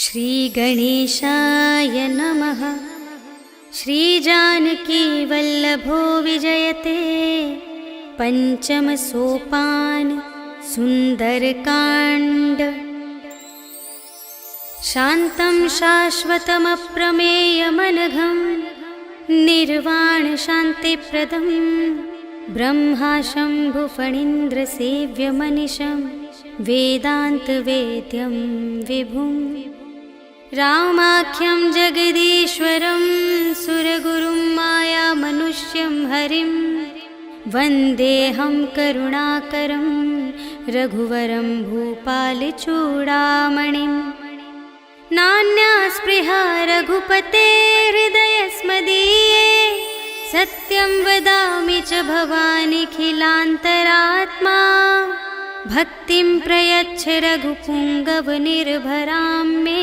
श्रीगणेशाय नमः। श्रीजानकी वल्लभो विजयते। पंचम सोपान सुंदरकांड। शान्तं शाश्वतमप्रमेयमनघं निर्वाण शान्तिप्रदं ब्रह्मा शम्भुफणीन्द्रसेव्यमनिशं वेदान्तवेद्यं विभुं रामाख्यं जगदीश्वरं सुरगुरुं मायामनुष्यं हरिं वन्देऽहं करुणाकरं रघुवरं भूपालचूडामणिं। नान्या स्पृहा रघुपते हृदयस्मदीये सत्यं वदामि च भवानिखिलान्तरात्मा। भक्तिं प्रयच्छ रघुपुङ्गवनिर्भरां मे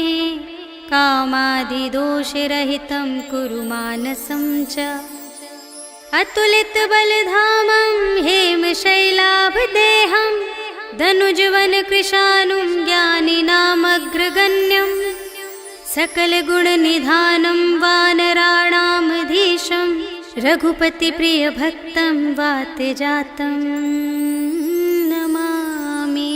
कामादिदोषरहितं कुरु मानसं च। अतुलितबलधामं हेमशैलाभदेहं धनुजवनकृशानुं ज्ञानिनामग्रगण्यं सकलगुणनिधानं वानराणामधीशं रघुपतिप्रियभक्तं वातजातं नमामि।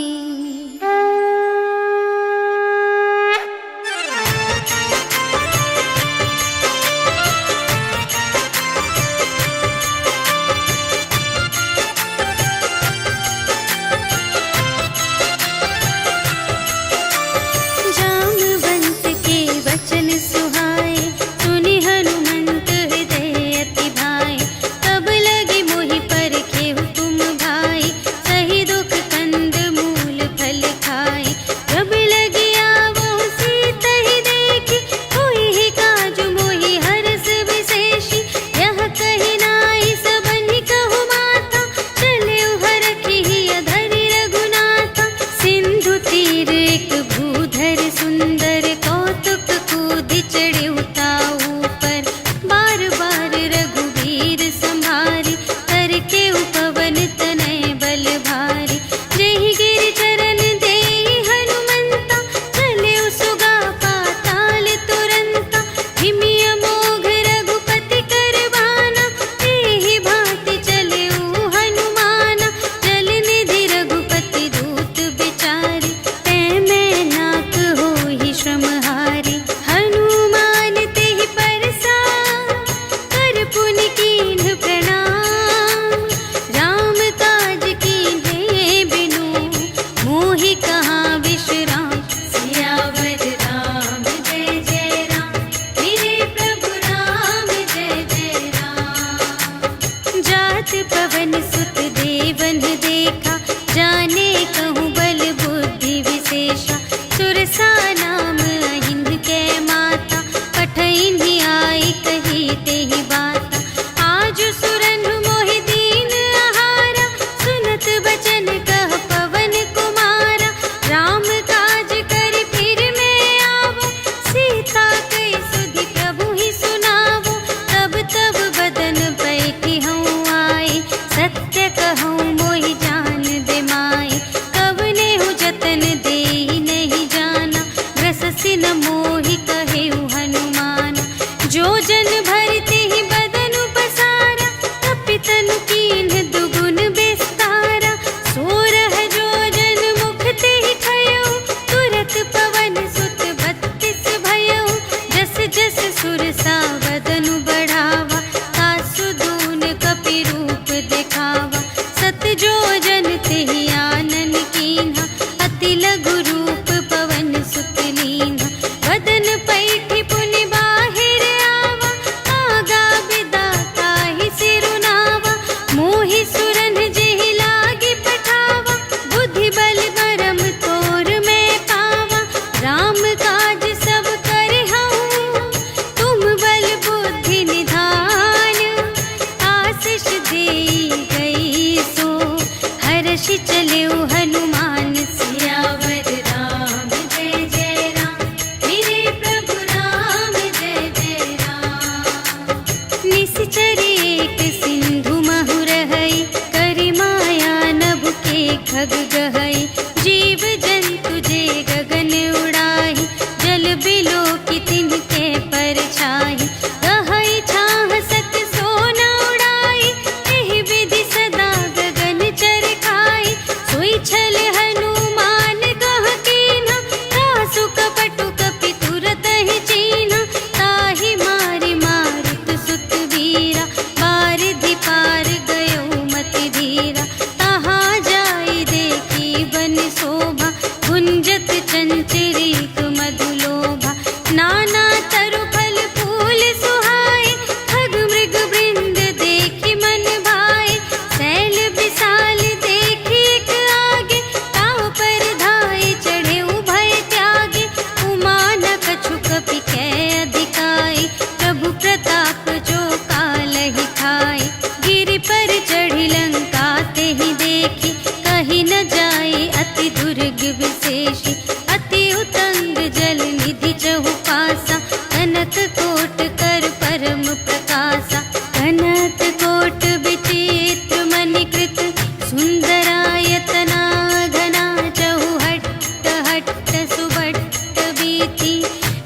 खग गहई जीव जंतु जे गगन उड़ाई।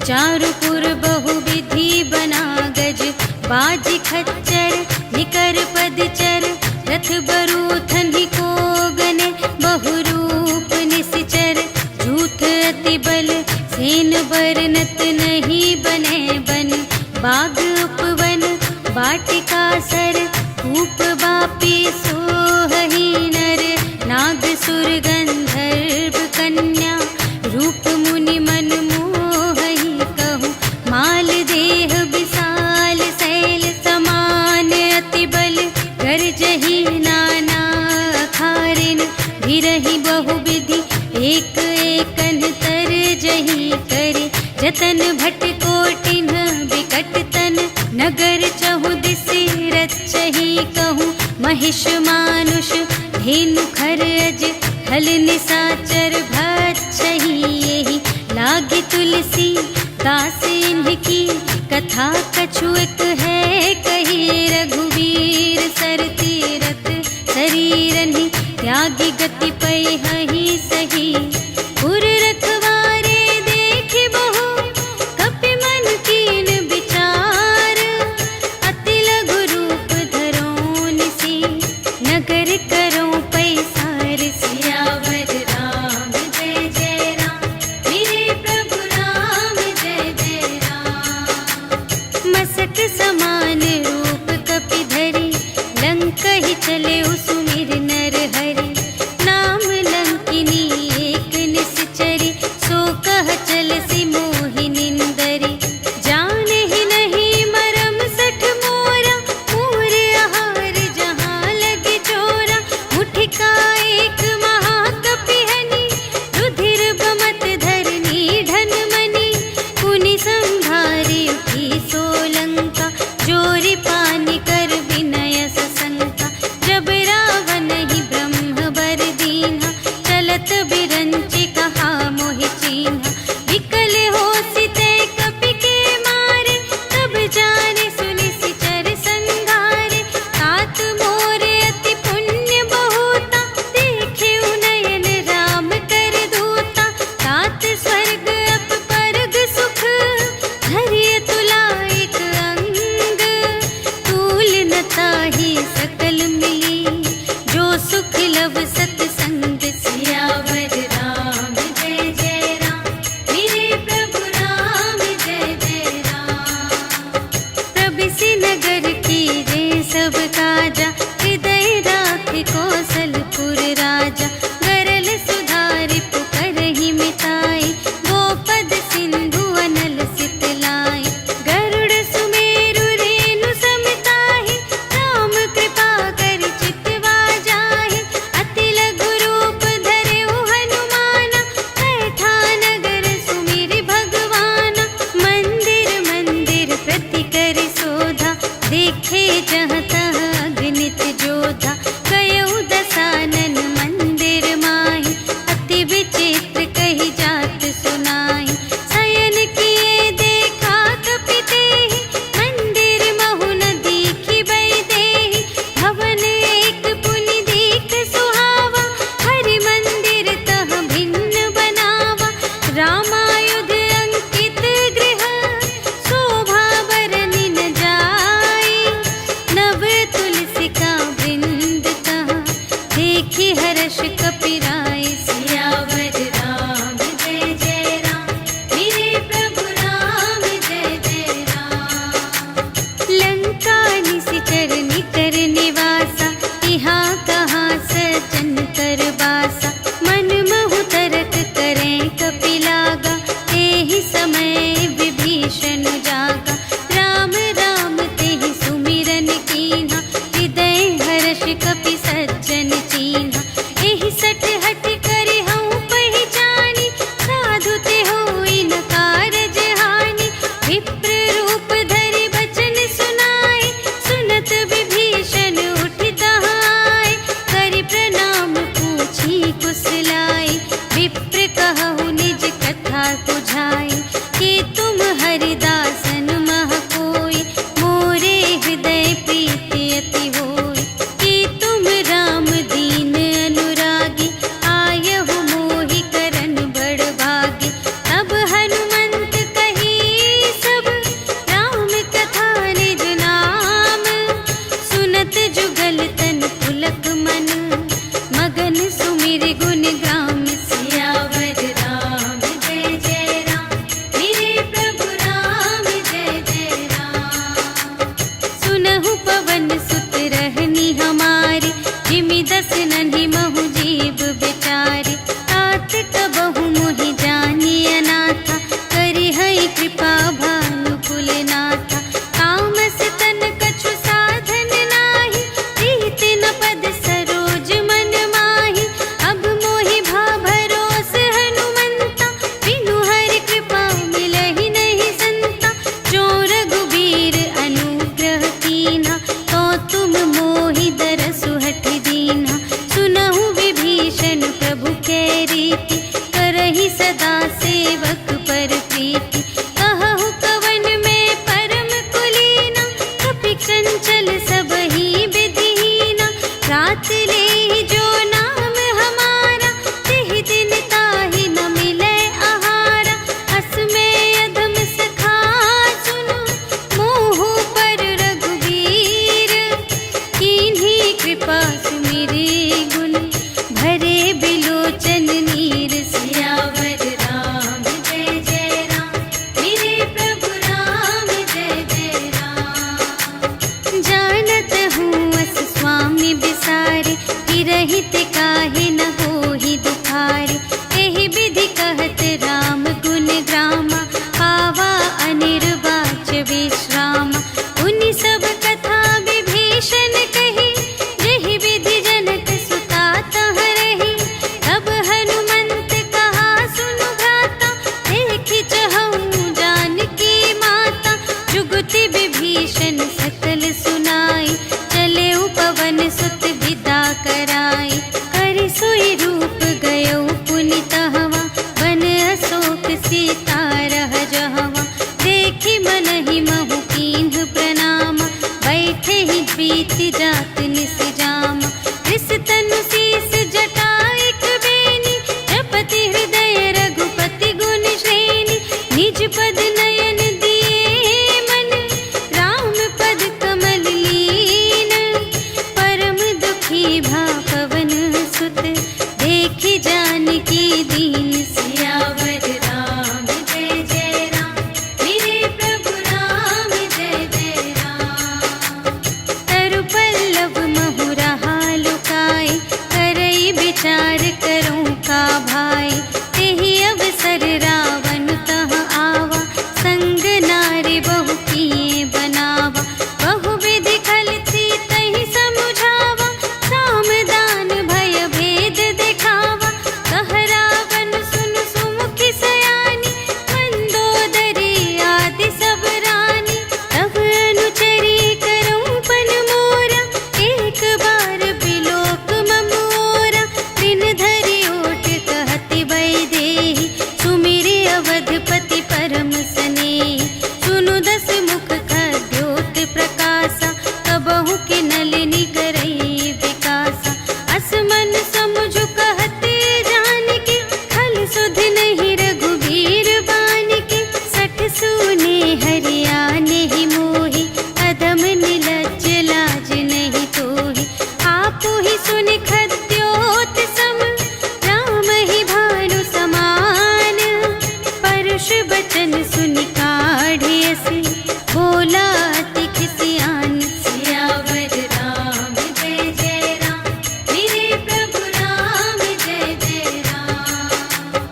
चारुपुर बहुविधि बना गज, बाज खच्चर निकर पदचर, रथ बरूथन को गने, बहुरूप निश्चर, झूठ अति बल सेन बरनत नहीं बने बन, बाग उपवन वाटिका सर, कूप बापी सोहहि नर, नाग सुर गंधर्व कन्या, रूप मुनि मन मोहहि कहूँ, माल देह विशाल शैल समान, अति बल गर्जहि नाना अखारिन, भिरहि बहुविधि एक एकन तरजहि करे, जतन भट कोटिन विकट तन, नगर चहुदिस रचहि कहूँ, महिष मानुष धेनु खरज, हल निसाचर भक्षहि एहि, लागी तुलसी दास इनकी, कथा कछु एक है कही, रघुवीर सर तीरथ शरीरहि, त्यागी गति पैहि सही, पुर रखवारे देख बहु, कपि मन कीन विचार, अति लघु रूप धरो निसी, नगर करो पैसार, सियावर राम जय जय राम, मेरे प्रभु राम जय जय राम, मसक समान रूप कपि धरि, लंकहि चले सुमिर नर हरि, नाम लंकिनी एक निश्चरी, सो कह चल सी मोहि निंदरी, जानहि नहीं मरम सठ मोरा, मूर आहार जहाँ लगे चोरा, मुठिका एक महाकपि हनि, रुधिर बमत धरनी ढन मनि, पुनि संभारी उठी सोलंका, जोरि पानि कर विनय सशंका, जब रावण ही ब्रह्म बर दीन्हा, चलत बिरंचि कहा मोहि चीन्हा, विकल होसि तै कपि के मारे, तब जाने सुनि सिचर संघारे, तात मोरे अति पुण्य बहुता, देखे नयन राम कर दूता, तात स्वर्ग अप परग सुख, धरिय तुला एक अंग, तूल न ताहि सकल मिली, जो सुख लव सतसंग, सियावर राम जय जय राम, मेरे प्रभु राम जय जय राम, प्रभिसि नगर कीजे सब काजा, हृदय राख कौशलपुर राजा, गरल सुधारि पुकारहि मिताई, गोपद सिंधु अनल सितलाई, गरुड़ सुमेरु रेणु समताहि, राम कृपा करि चितवा जाहि, अति लघु रूप धरेउ हनुमाना, बैठा नगर सुमिरि भगवाना, मंदिर मंदिर प्रति करि शोधा, देखे जहाँ तहाँ अगणित जोधा, गयउ दसानन मंदिर माहि, अति विचित्र कही जात सुनाई, शयन किए देखा कपि तेहि, मंदिर महु न दीखि वैदेही, भवन एक पुनि दीख सुहावा, हरि मंदिर तह भिन्न बनावा, रामायुध अंकित गृह, शोभा बरनि न जाई, नव तुलसिका वृंद तहाँ, देखि हर्ष कपिराई, सियावर राम जय जय राम, मेरे प्रभु राम जय जय राम, लंका निशिचर निकर निवासा, यहाँ कहाँ सज्जन कर बासा, मन महु तरक करें कपि लागा, तेहि समय विभीषण जागा, राम राम तेहि सुमिरन कीन्हा, हृदय हर्ष कपि सज्जन चीन्हा, एहि सठ हठ करि हऊँ पहिचानी, साधु ते होई न कारज हानि, विप्र रूप धरि बचन सुनाए, सुनत विभीषण उठि तहाँ आए, करि प्रणाम पूछी कुशलाई, विप्र कहु निज कथा तुझाई, कि तुम हरिदासन मह कोई, मोरे हृदय प्रीति अति होई, कि तुम राम दीन अनुरागी, आयहु मोहि करन बड़ भागी, तब हनुमंत कही पर प्रीति। कहु कवन में परम कुलीना, कपि चंचल सबहि विधिहीना। रात ले जो नाम हमारा, तिहि दिन ताहि न मिलै आहारा। अस में अधम सखा सुनु, मोहु पर रघुवीर। कीन्ही कृपा सुमिरे गुण, भरे बिलोचन नीर। सियावर राम जय जय राम, मेरे प्रभु राम जय जय राम। जानत हूँ अस स्वामी बिसारे, रहित काहे न होहि दुखारे। एहि विधि कहत राम गुण ग्रामा, पावा अनिर्वाच विश्रामा। उनि सब कथा विभीषण कही, जेहि विधि जनक सुता तह रही। तब हनुमंत कहा सुनु भ्राता, देखि चहऊँ जानकी माता। जुगति विभीषण सकल सुनाई, चले पवन सुत विदा कराई। करि सोई रूप गयो पुनि तहवा, वन अशोक सीता रह जहवा। देखि मनहि महु कीन्ह प्रणामा, बैठे ही प्रीति जात निस जामा। रिस तनु शीस जटा एक बेनी, जपति हृदय रघुपति गुण श्रेणी। निज पद नयन दिए मन, राम पद कमल लीन। परम दुखी भा पवन सुत, देखि जानकी दीन। सियावर राम जय जय राम, मेरे प्रभु राम जय जय राम। तरु पल्लव महु रहा लुकाई, करई विचार करूँ का भाई। तेहि अवसर रावण तह आवा, संग नारी बहु किए बनावा। बहु विधि खल सीतहि समुझावा, साम दान भय भेद दिखावा। कह रावण सुन सुमुखि सयानी, मंदोदरी आदि सब रानी। तब अनुचरी करऊँ पन मोरा, एक बार बिलोक मम ओरा। दिन धरि ओट कहति वैदेही, सुमिरि अवधपति परम स्नेही। सुनु दस मुख खद्योत प्रकाशा, कबहु के नलिनी करई विकासा। अस मन समुझ कहते जानकी, खल सुध नहीं रघुवीर बानिकी। सठ सूने हरियाने ही मोहि, अधम निलज्ज लाज नहीं तोहि। आपु ही सुनि खद्योत सम, राम ही भानु समान। परुष बचन सुनि काढ़ियसि, बोला अति खिसियान। सियावर राम जय जय राम, मेरे प्रभु राम जय जय राम।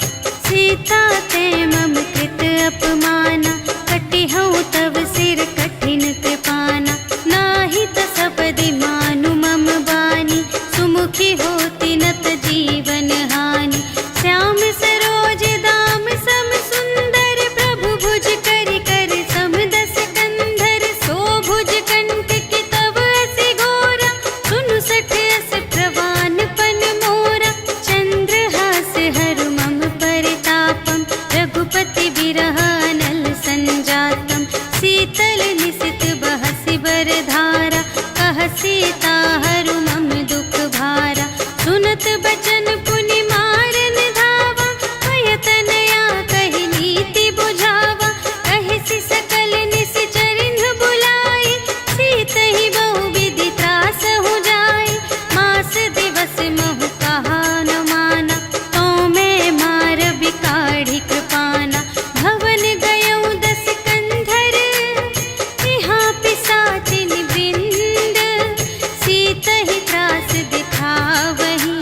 सीता ते मम कृत अपमाना, कटिहउँ तव सिर कठिन कृपाना। नाही त सपदि मानु मम बानी, सुमुखी होती नत जीवन हानि। श्याम सरोज दाम सम सुंदर, प्रभु भुज करि कर सम दस कंधर। सो भुज कंठ की तब असी घोरा, सुनु सठ अस प्रवान पन मोरा। चंद्रहास हरु मम परितापम, रघुपति बिरह अनल संजातम। शीतल निसित बहसि बरधारा, कह सीता हरु मम दुख भारा। सुनत बचन पुनि मारन धावा, भय तनया कहि नीति बुझावा। कहिसि सकल निश्चरिन्ह बुलाई, सीतहि बहु विधि त्रास हो जाई। मास दिवस महु कहा न माना, तो मैं मार बिकाढ़ी कृपाना। भवन गयऊँ दस कंधर, यहाँ पिसाचिन वृंद। सीतहि त्रास दिखावहीं,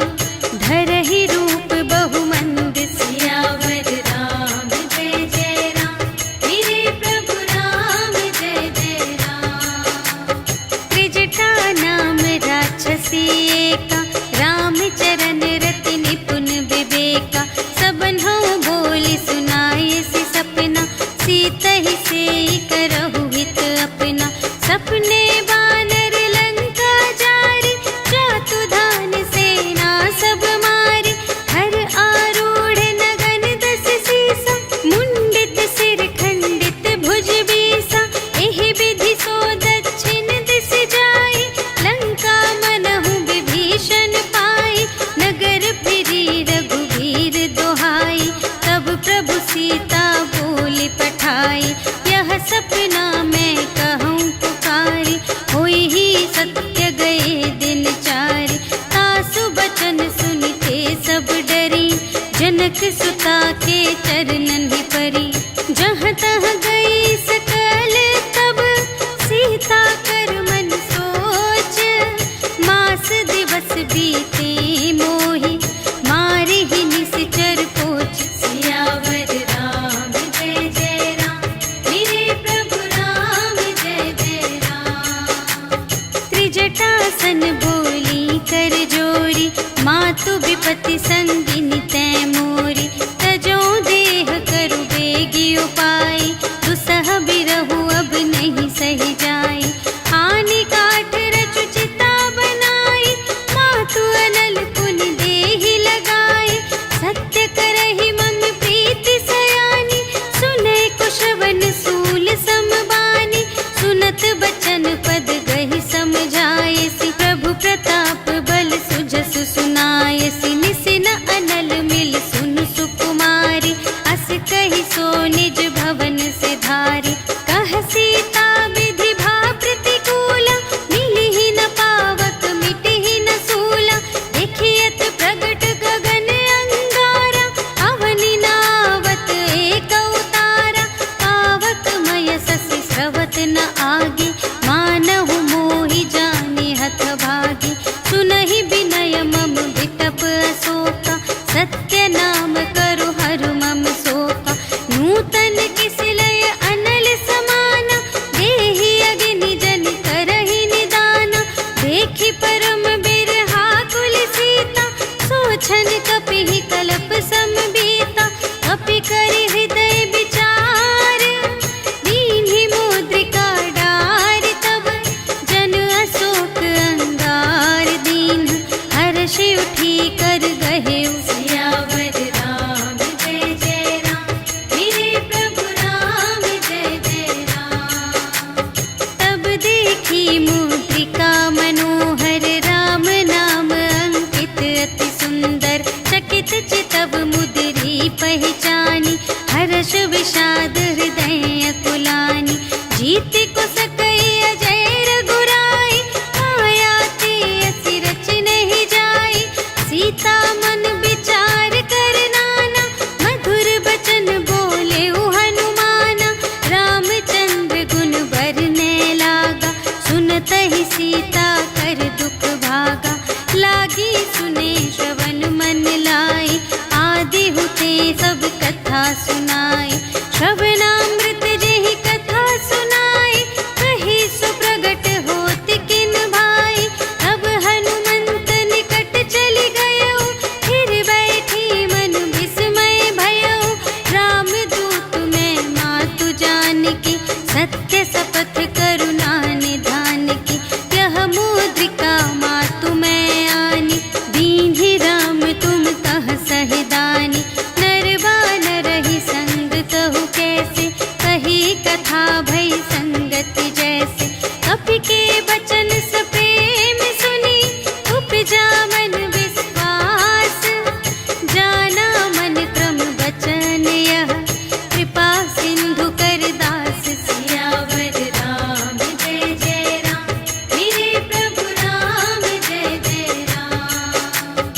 धरहि रूप बहुमंद। सियावर राम जय जय राम, मेरे प्रभु राम जय जय राम। त्रिजटा नाम राक्षसी एका, रामचरण रति निपुण विवेका। सबन्हु बोली सुनायसि सपना, सीतहि सेई करहु हित अपना। सपने बानर लंका जारी, जातु धान सेना सब मारी। हर आरूढ़ नगन दस सीसा, मुंडित सीता के चरणन ही परी। जहाँ तहाँ गई सकल तब सीता कर मन सोच। मास दिवस बीते मोहि मारे ही निश्चर पोच। सियावर राम जय जय राम, मेरे प्रभु राम जय जय राम। त्रिजटासन बोली कर जोरी, मातु विपत्ति संगिनी तै मोरी। तजो देह करु बेगी उपाय, दुसह बिरहु अब नहीं सही जाय। आनी काठ रचु चिता बनाई, मातु अनल पुनि देहि लगाई। सत्य करहि मम प्रीति सयानी, सुनै कुशवन सूल समबानी। सुनत बचन पद गहि समझायसि, प्रभु प्रताप बल सुजसु सुनायसि। निसिन अनल मिल सुनु सुकुमारी, अस कहि सो निज भवन से धारी। कह सीता विधि भा प्रतिकूला, मिलिहि न पावक मिटिहि न सूला। देखियत प्रगट गगन अंगारा, अवनि नावत एक अवतारा। पावक मय ससि स्रवत न आगे, मानहु मोहि जानि हथ भागी। सुनहि विनय मम विटप अशोका, सत्य नाम करु हरु मम शोका। नूतन किसिलय अनल समाना, देहि अग्नि जन करहि निदाना। देखि परम बिरहा कुल सीता, सोचन कपिहि कलप समबीता। कपि करि हृदय विचार, दीन्हि मुद्रिका डारि। तब जन अशोक अंगार दीन, हर्षि उठी कर गहेउ। सियावर राम जय जय राम, मेरे प्रभु राम जय जय राम। तब देखी मुद्रिका मनोहर, राम नाम अंकित अति सुंदर। चकित चितव मुद्री पहचानी, हर्ष विषाद हृदय अकुलानी। जीति को सकई अजय रघुराई, माया ते असि रच नहीं जाई। सीता मन विचार कर नाना, मधुर बचन बोले हनुमाना। रामचंद्र गुण बरने लागा, सुनतहि सीता कर दुख भागा। लागी सुने श्रवण मन लाई, आदि हुते सब कथा सुनाई। श्रवणामृत जेहि कथा सुनाई, कही सो प्रगट होत किन भाई। तब हनुमंत निकट चली गयो, फिर बैठी मन विस्मय भयो। राम दूत मैं मातु जानकी, सत्य शपथ करुणा निधान की। यह मुद्रिका मातु मैं आनी, दीन्हि राम तुम कह सहिदानी। नर बानर ही संग कहु कैसे, कही कथा भई संगति जैसे। कपि के बचन सप्रेम सुनी, उपजा मन विश्वास। जाना मन क्रम बचन यह, कृपा सिंधु कर दास। सियावर राम जय जय राम, मेरे प्रभु राम जय जय राम।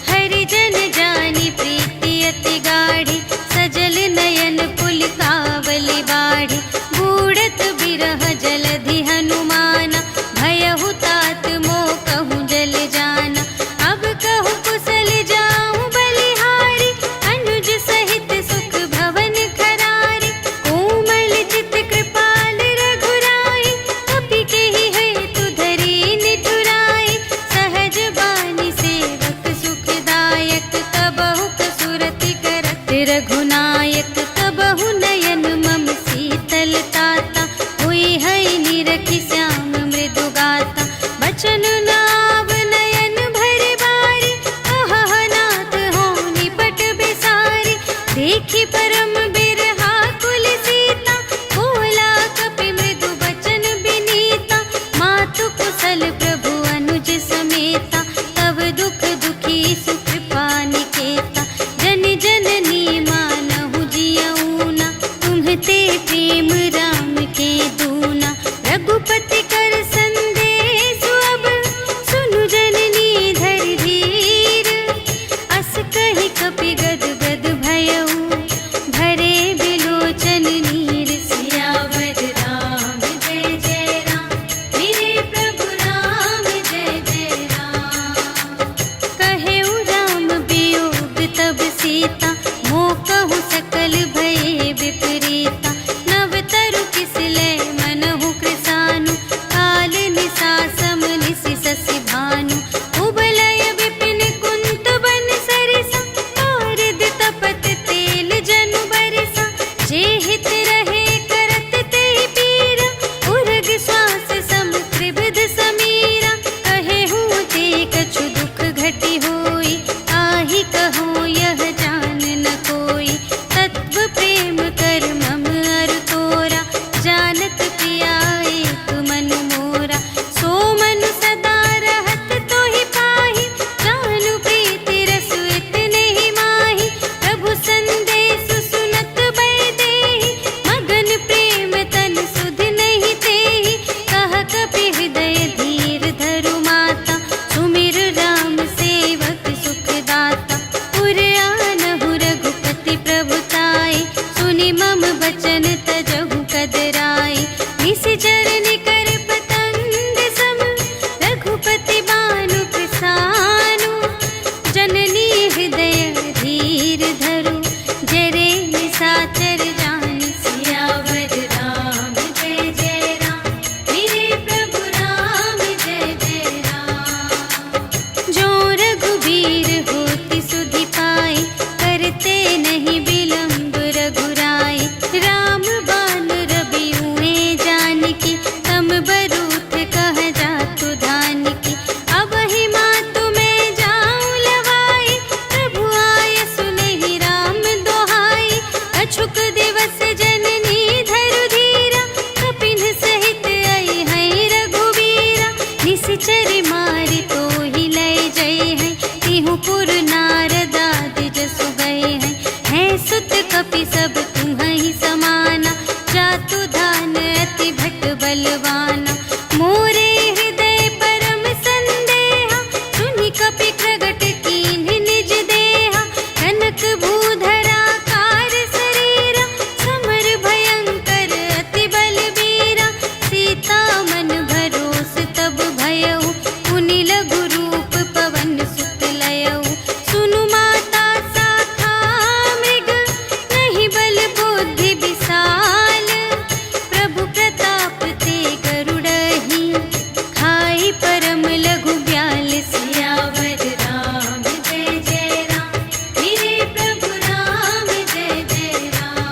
हरि जन जानी प्रीति अति गाढ़ी, सजल नयन पुलकावली बाढ़ी। बूढ़त बिरह जलधि हनुमाना, भयहु तात मोह कहूँ जल जाना। अब कहूँ कुशल जाऊँ बलिहारी, अनुज सहित सुख भवन खरारी। कोमल चित कृपाल रघुराई, कपि केहि हेतु धरी निठुराई। सहज बानी सेवक सुखदायक, कबहु कसुरति करत रघुनायक। कबहु नयन मम शीतल ताता, हुई है निरखि श्याम मृदु गाता। बचन नाव नयन भरि बारी, अहह नाथ हो निपट बिसारी। देखी परम बिरहा कुल सीता, बोला कपि मृदु बचन बिनीता। मातु कुशल प्रभु अनुज समेता, तब दुख दुखी सुकृपा निकेता। जन जननी मानहु जियऊना, तुम्हते प्रेम राम के दूना। रघुपति कर संदेश अब, सुनु जननी धरि धीर। अस कहि कपि गद गद भयउ, हित रहे करत ते पीरा, उर्ग श्वास सम त्रिविध समीरा। कहे हूँ ते कछु दुख घटी होई, आही कहूँ यह जान न कोई। तत्व प्रेम कर मम अरु तोरा, जानत पिया एक मन मोरा। सो मन सदा रहत तो ही पाही, जानु प्रीति रस इतने ही माही। प्रभु संदेश सुनत बै देहि, मगन प्रेम तन सुध नहीं तेहि। कह कपि हृदय धीर धरु माता, सुमिर राम सेवक सुख दाता। उर आनहु रघुपति प्रभुताई, सुनि मम बचन तजहु कदराई। निशिचर निकर पतंग सम, रघुपति बानु कृसानु। जननी हृदय धीर धरु, जरे निशाचर जान। सियावर राम जय जय राम, मेरे प्रभु राम जय जय राम। जो रघुबीर होति सुधि पाई, करते नहीं विलम्ब रघुराई। राम बान रबियुए जानकी, तम बरूथ कह जातु धानिकी। अब ही मातु मैं जाऊं लवाई, प्रभु आय सुनहि राम दोहाई। अछुक दिवस जननी धरु धीरा, कपिन सहित आई हैं रघुबीरा। निशिचर मारि तोहि लय जय हैं, तिहु पुर नारद आदि जसु गए हैं। हैं सुत कपि सब तुम्हि समाना, जातु धान अति भट बलवाना। मोरे हृदय परम संदेहा, सुनि कपि प्रगट कीन्ह निज देहा। कनक भूधरा कार शरीरा, समर भयंकर अति बलबीरा। सीता मन भरोस तब भयउ, पुनि लघु रूप पवन सुत लयउ। सुनु माता शाखा मृग, नहीं बल बुद्धि विशाल। प्रभु प्रताप ते गरुड़हि, खाई परम लघु ब्याल। सियावर राम जय जय राम, मेरे प्रभु राम जय जय राम।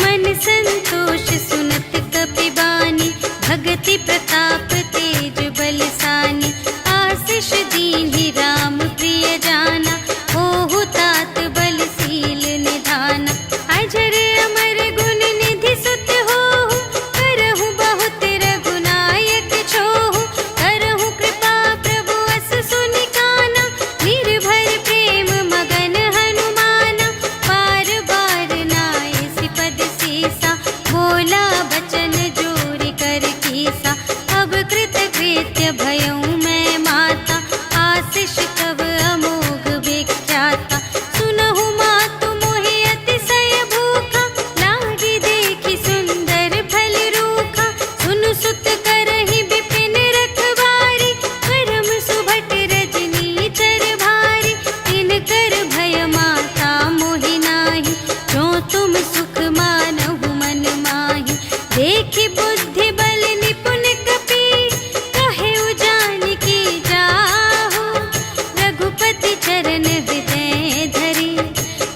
मन संतोष सुनत कपि बानी, भगति प्रताप तेज बलसानी। आशीष दीन्हि राम प्रिय जाना, होहु तात बलशील निधाना। अजर अमर गुण निधि सुत होहु, करहु बहुत रघुनायक छोहु। करहु कृपा प्रभु अस सुनि काना, निर्भर प्रेम मगन हनुमाना। बार बार नाय सिपद सीसा, बोला बचन जोरि कर कीसा। अब कृत कृत्य भयउ मैं माता, आशीष तब अमोघ विख्याता। सुनहु मातु मोहि अतिशय भूखा, लागी देखि सुंदर फल रूखा। सुनु सुत करहि विपिन रखवारी, परम सुभट रजनी चर भारी। तिनकर भय माता मोहि नाही, जो तुम सुख मानहु मन माही। देखि बुद्धि बल निपुण कपि, कहेउ जानकी जाहु। रघुपति चरण हृदय धरि,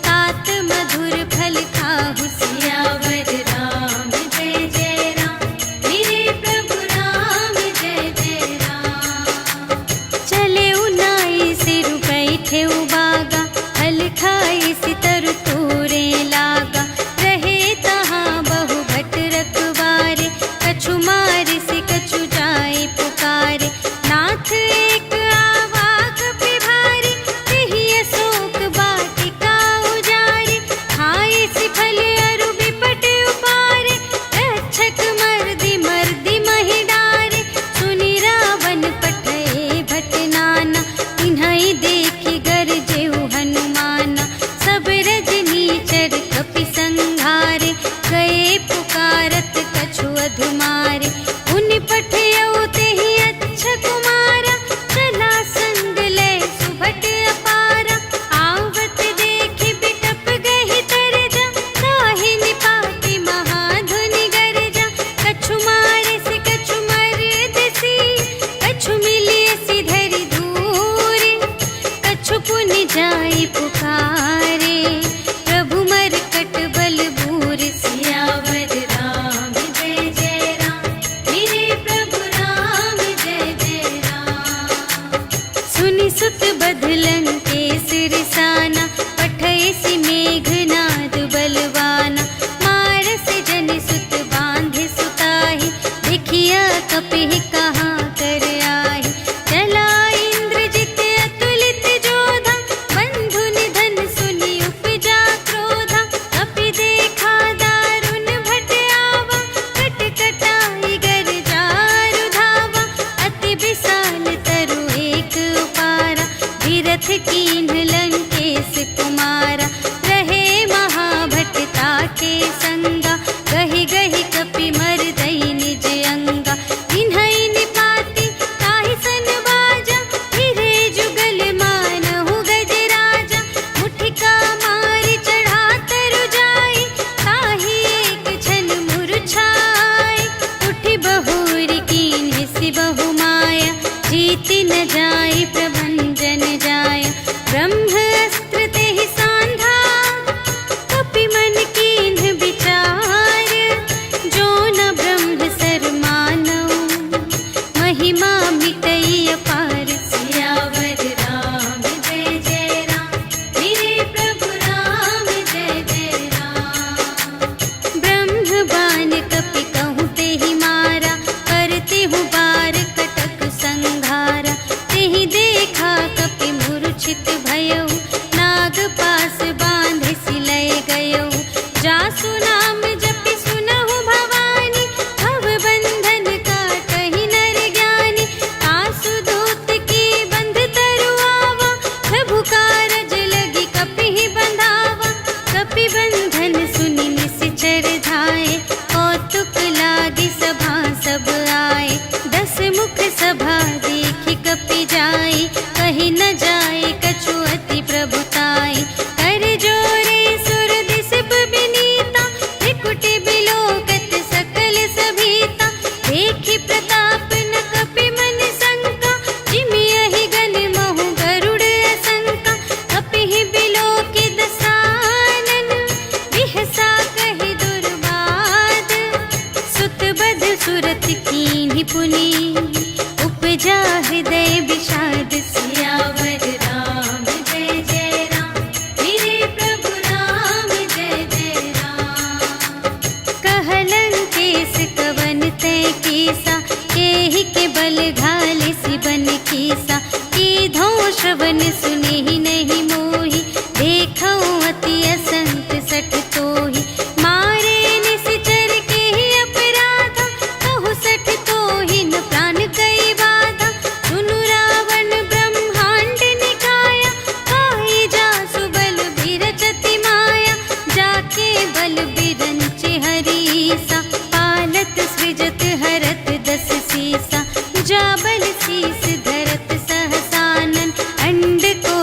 तात मधुर फल खाहु। सियावर राम जय जय राम, मेरे प्रभु राम जय जय राम। चले उनाई सिर बैठे बागा, फल खाई सितर तोरे लागा। रहे तहाँ बहु भट रखवारे, संत कीन्ही पुनि उपजा हृदय विषाद सियावर राम जय जय राम मेरे प्रभु राम जय जय राम। कहलन केस कवन तय केसा केहि के बल घाले सिबन कीसा कीधो श्रवण सुने ही नहीं मोहि देखो अति असंत सठ तोहि मारे निश्चर के ही अपराधा कहु सठ तोहि न प्राण कई बाधा सुनु रावण ब्रह्मांड निकाया काहि जासु बल बिरचति माया जाके बल बिरंचि हरीसा पालत सृजत हरत दस सीसा जाबल शीस धरत सहसानन अंड को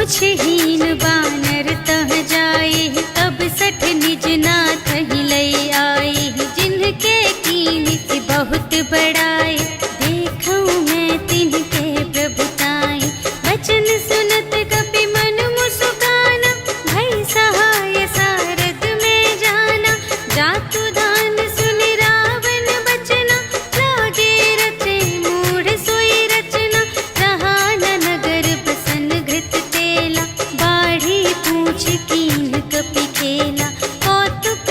पूछहीन बानर तह जाए, तब सठ निज नाथ ही लई आए। जिनके कीन्ह बहुत बड़ाए, देखऊँ मैं तिनके प्रभुताई। वचन सुनत कपि मन मुस्काना, भई सहाय सारद में जाना। जातु दान सुनि रावण बचना, लागे रचे मूढ़ सोई रचना। रहा न नगर बसन घृत तेला, बाढ़ी पूछ कीन्ह कपि खेला। कौतुक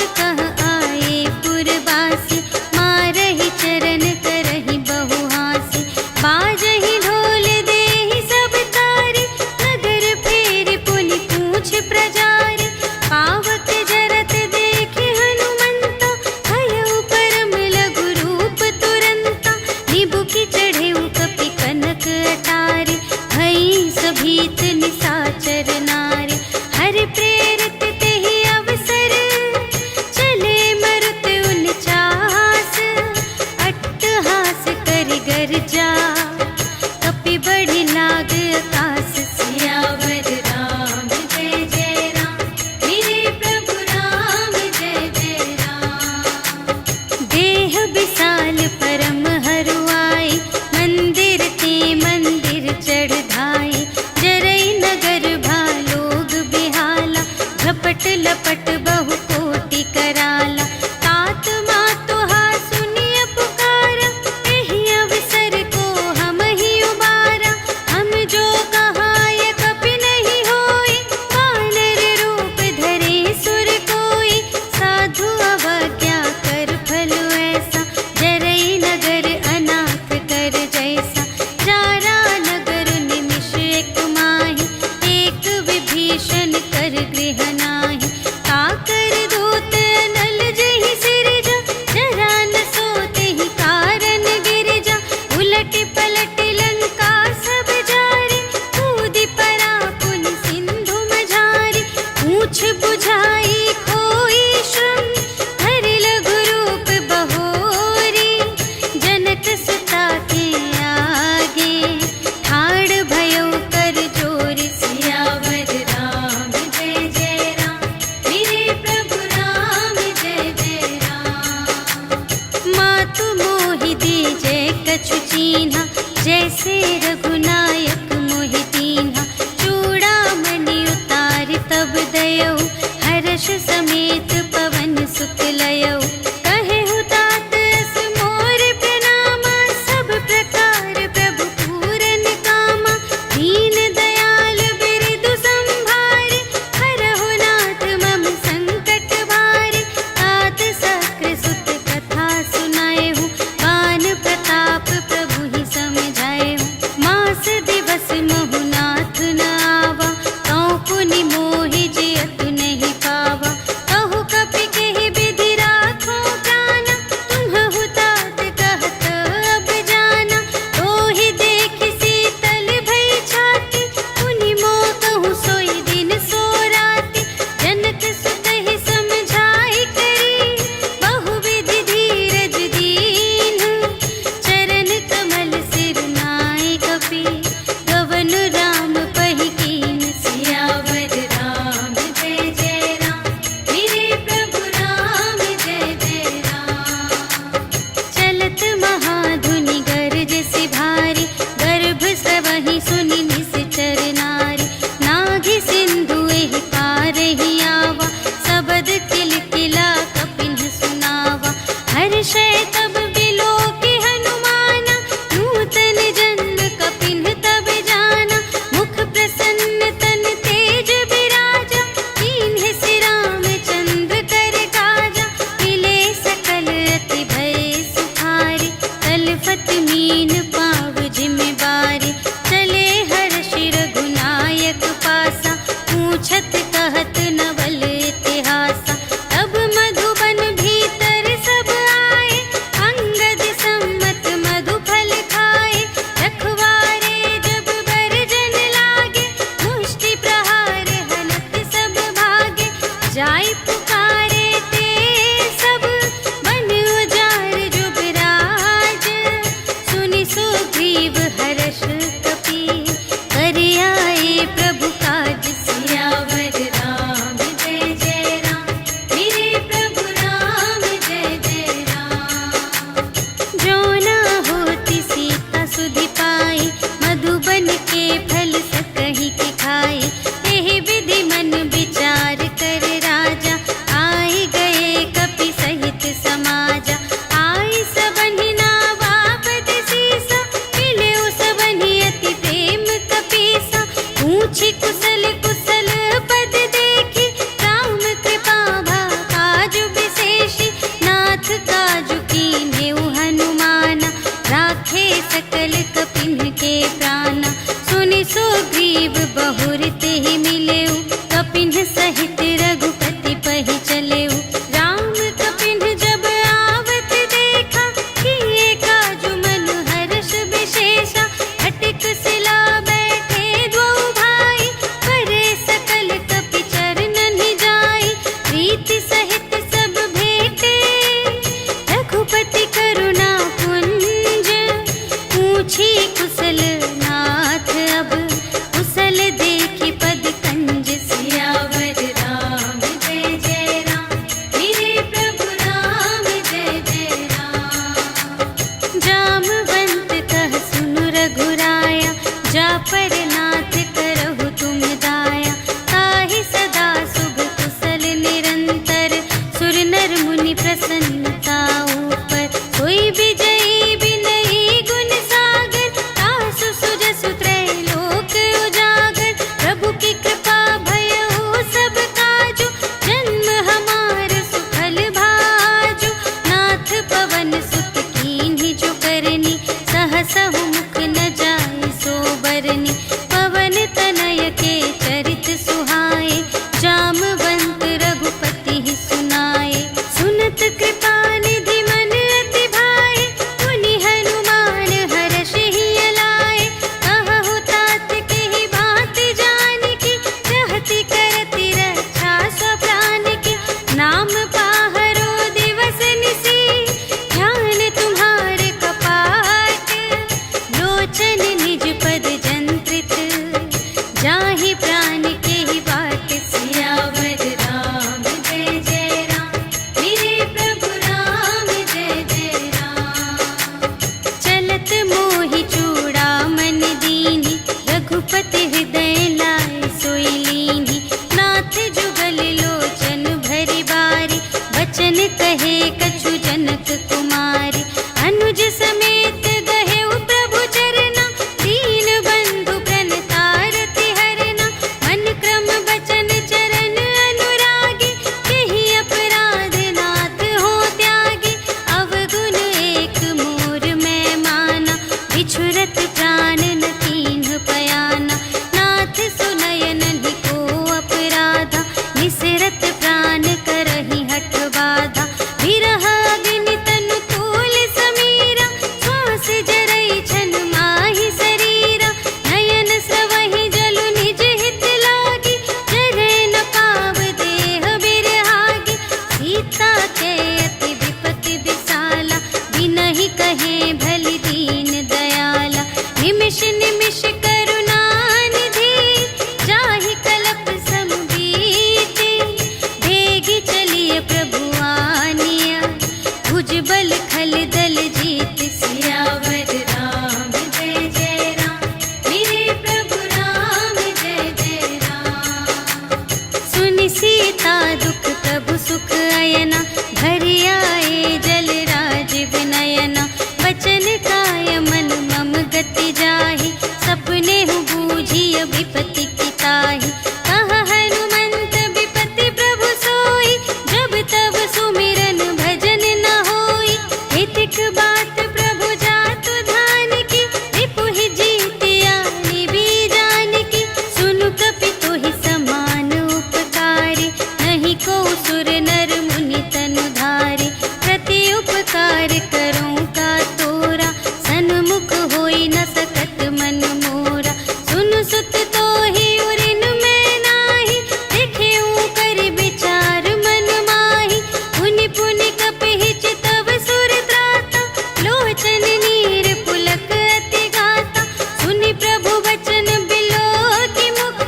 मिटा दुख प्रभु सुख अयना, भरि आए जल राज विनयना। वचन काय मन मम गति जाहि, सपने हूँ बूझिय विपत्ति की ताहि। कहा हनुमंत विपत्ति प्रभु सोई, जब तब सुमिरन भजन न होई। हितिक बात प्रभु जातु ध्यान की, रिपुहि जीतिया निबी जान की। सुनु कपि तोहि समान उपकारी, नहीं को सुर नर मुनि तनु धारी। प्रति उपकार करूं का तोरा, सन्मुख होई न सकत मन मोरा। सुनु सुत तोहि उरिन मैं नाही, देखेऊं कर विचार मन माही। पुनि पुनि कपि चितव सुर त्राता, लोचन नीर पुलक अति गाता। सुनि प्रभु वचन बिलोकि मुख,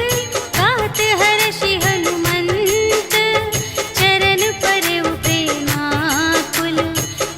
गात हर्षि हनुमंत। चरण परउ प्रेमाकुल,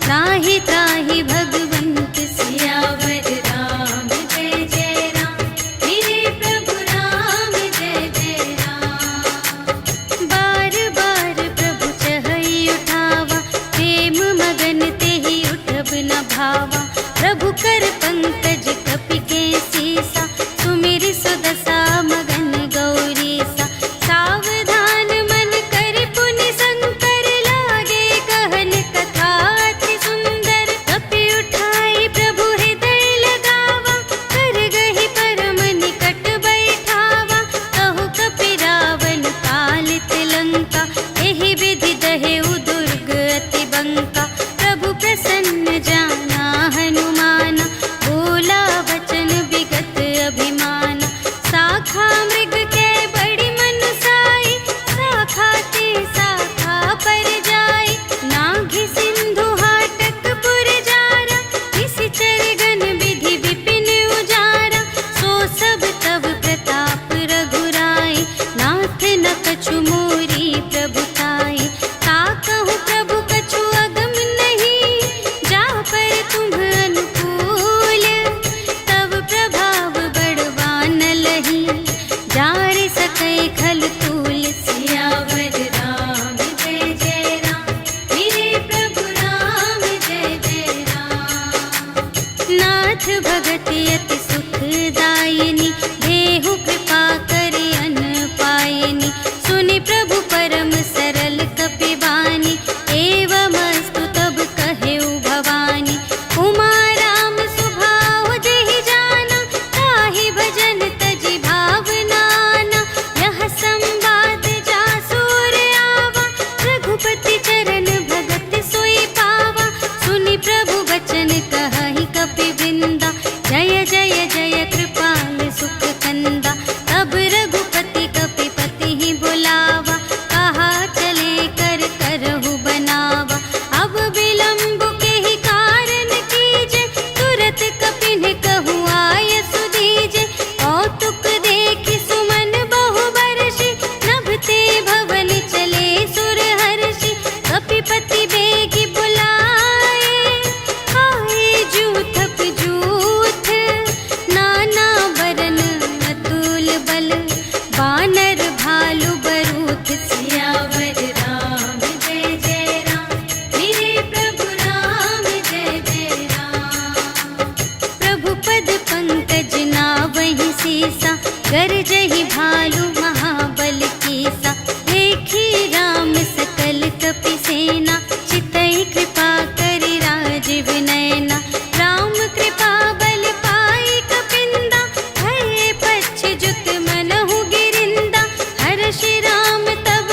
त्राहि त्राहि भगवंत सियावर राम। जय जय राम, मेरे प्रभु राम जय जय राम। बार बार प्रभु चहई उठावा, प्रेम मगन तेहि उठब न भावा। प्रभु कर पंकज कपि के सीसा, सुमिरि सुदशा मगन गौरीसा। सावधान मन कर पुनि शंकर, लागे कहन कथा अति सुंदर। कपि उठाई प्रभु हृदय लगावा, कर गहि परम निकट बैठावा। कहु कपि रावण कालित लंका, एहि विधि दहेउ दुर्ग अति बंका। प्रभु प्रसन्न जाना हनुमाना, बोला वचन विगत अभिमाना। शाखा मृग के बड़ी मनुसाई, शाखा ते शाखा पर जाई। नाघि सिंधु हाटक पुर जारा, निशिचर गण विधि विपिन उजारा। सो सब तब प्रताप रघुराई, नाथ न कछु मोरी प्रभुताई। ताकहु प्रभु कछु अगम नहीं, जा पर तुम अनुकूल। तब प्रभाव बड़वान लही, जारि सकै खल तूल। सियावर राम जय जय राम, मेरे प्रभु राम जय जय राम। नाथ भगति अति सुखदायिनी, देहु कृपा करि अन पायिनी। सुनि प्रभु परम सरल कपि बानी, एवमस्तु तब कहेउ भवानी। उमा राम सुभाव जेहि जाना, ताहि भजन तजि भावनाना। यह संवाद जासुर आवा, रघुपति चरण भगत सोई पावा। सुनि प्रभु वचन कहहि कपि बिंदा, जय जय जय कृपाल सुख कंदा। तब रघुपति कपि पति ही बुलावा, कहा चले कर करहु बनावा। अब विलंब के ही कारण कीजे, तुरत कपिन कहु आय सुदीजे। कौतुक देखि सुमन बहु बरषि, नभते भवन चले सुर हर्षि। कपिपति बेगी बुलाए, आए जूथप जूथ। नाना बरन अतुल बल, बानर भालु बरूथ। सियावर राम जय जय राम, मेरे प्रभु राम जय जय राम। प्रभु पद पंकज नावहि सीसा, गरजहि भालु महाबल कीसा। देखी राम सकल कपि सेना, चितई कृपा करि राज विनयना। राम कृपा बल पाई कपिंदा, भये पच्छ जुत मनहु गिरिंदा। हर्षि राम तब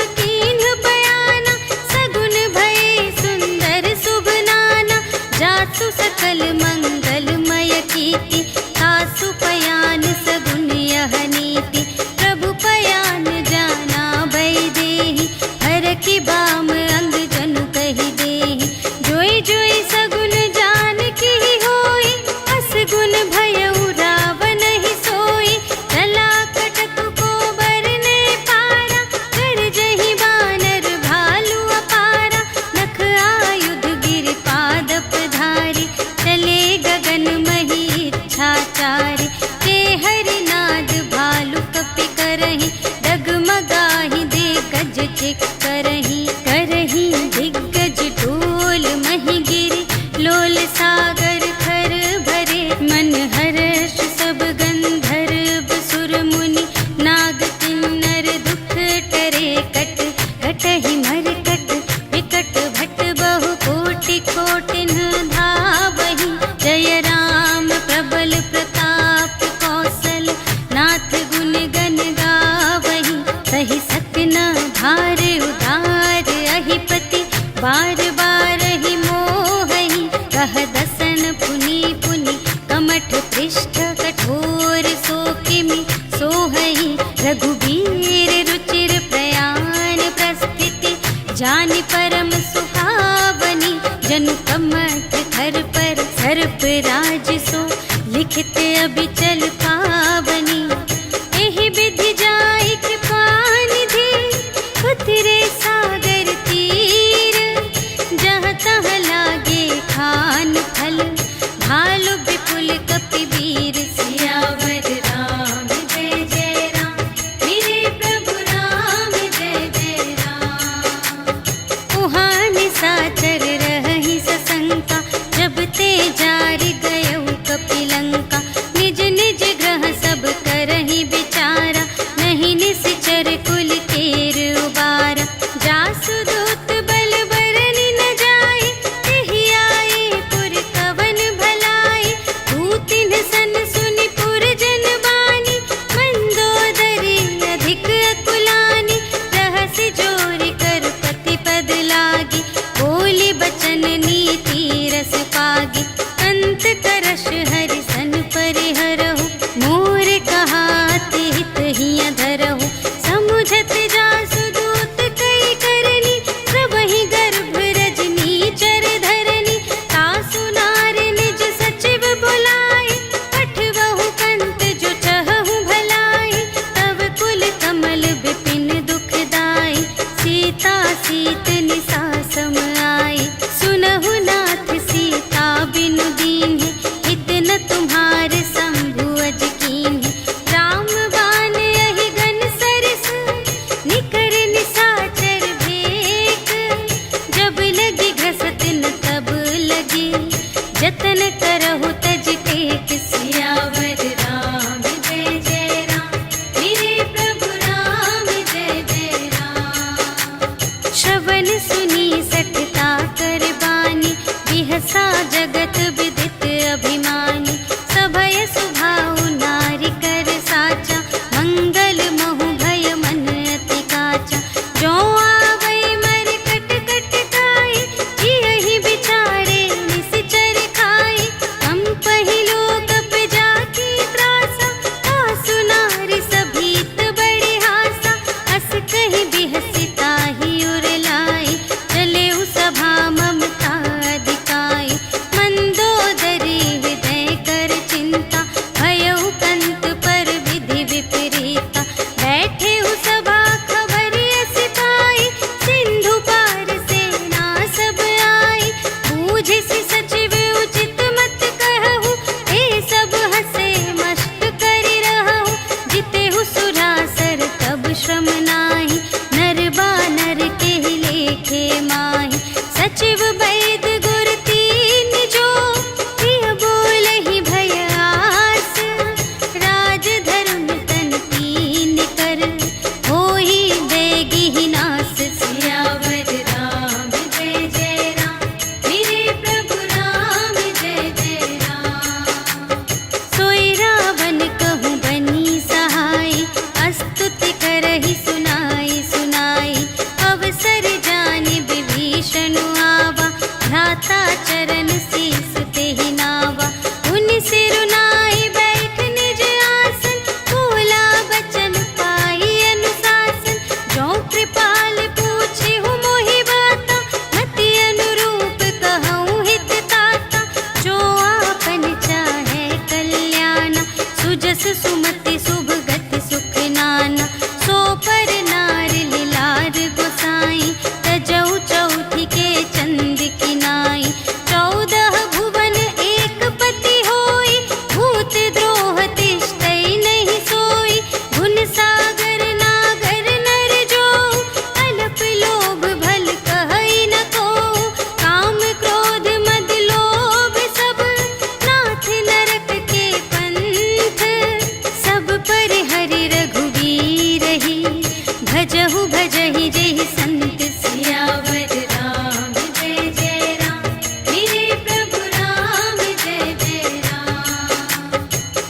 चिक करही करही दिग्गज डोल मही गिरी लोल सागर खर भरे मन हर्ष सब गंधर्व सुर मुनि नाग किन्नर दुख टरे कट कटहि मर कट विकट भट बहु कोटि कोटिन धावहि जय राम प्रबल प्रताप कौशल नाथ गुण गण गावहि सहि सकना भार उदार अहिपति बार बार ही मोहहि कह दसन पुनि पुनि कमठ पृष्ठ कठोर सो किमि सोहहि रघुबीर रुचिर प्रयाण प्रस्थिति जानि परम सुहावनी जनु कमठ धर पर सर्प राज सो लिखित अबिचल पावनी एहि विधि जाय कृपा निधि उतरे सागर तीर जहाँ तहाँ लागे खान फल भालु विपुल कपिवीर सियावर राम जय जय राम मेरे प्रभु राम जय जय राम उहाँ निशाचर रहहि सशंका जब ते जारि गयौ कपिलंका निज निज ग्रह सब करहि विचारा नहीं निश्चर कुल केर उबारा जासु दूत बल बरनि न जाय तेहि आए पुर कवन भलाई दूतिन सन सुनि पुर जन बानी मंदोदरी अधिक अकुलानी रहसि जोरि कर पति पद लागी बोली बचन नीति रस पागी अंत करश हरि सन परिहरहु मोर कहाति हित हिय धरहु समुझत जासु दूत कई करनी सबहि गर्भ रजनी चर धरनी तासु नार निज सचिव बुलाए पठवहु कंत जो चहहु भलाई तव कुल कमल विपिन दुखदाई सीता सीत निसा सम आई सुनहु नाथ सीता बिनु दीन्हि हित न तुम्हार शंभु अज कीन्हि राम बाण यहि गन सरस निकर निशाचर भेक जब लगी घसत न तब लगी जतन करहु तज टेक सियावर राम जय जय राम मेरे प्रभु राम जय जय राम श्रवण सुनी सठता कर बानी बिहसा जगत विदित अभिमानी सभय सुभाउ नारी कर साचा मंगल महु भय मन अति काचा जो आवै मर कट कट खाए जियहि बिचारे निश्चर खाए हम पहिलो कप जाकी त्रासा आसु नारी सभीत बड़े हासा हस कहि बिहसिता ही उरलाई चले उ सभा ममता अधिकाई मंदोदरी हृदय कर चिंता भयउ कंत पर विधि विपरीता बैठे उ सभा खबर अस पाई सिंधु पार सेना सब आई बूझिसि सचिव उचित मत कहु हे सब हसे मस्त करि रहु जितेहु सुरासर तब श्रम नाही नर बानर केहि लेखे माहि सचिव वैद गुर तीन जो प्रिय बोलहि भय आस राज धर्म तन तीन कर होहि देगी नास सियावर राम जय जय राम मेरे प्रभु राम जय जय राम सोई रावण कहूँ बनी सहाय अस्तुति करहि सुनाई भजहु भजहि जेहि संत सियावर राम जय जय राम, मेरे प्रभु राम जय जय राम।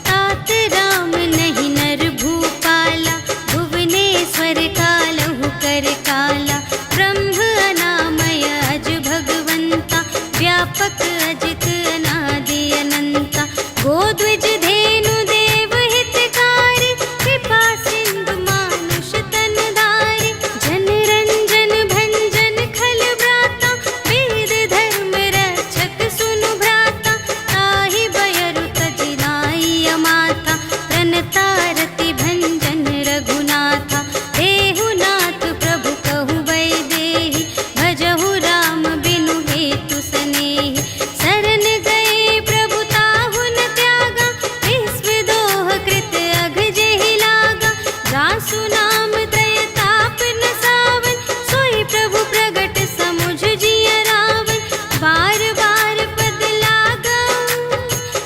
तात राम नहीं नर भूपाला, भुवनेश्वर कालहु कर काला। ब्रह्म अनामय अज भगवंता, व्यापक अजित अनादि अनंता। गोद्विज धेनु देव हितकारी, कृपा सिंधु मानुष तन धारी। जन रंजन भंजन खल व्राता, वेद धर्म रक्षक सुनु भ्राता। ताहि बयरु तजि नाई अमाता, प्रणतारति भंजन रघुनाथा। देहु नाथ प्रभु कहु वैदेही, भजहु राम बिनु हेतु सनेही। शरण गए प्रभु ताहु न त्यागा, विश्व दोह कृत अघ जेहि लागा। जासु नाम त्रय ताप न सावन, सोई प्रभु प्रगट समुझ जिय रावण। बार बार पद लागा,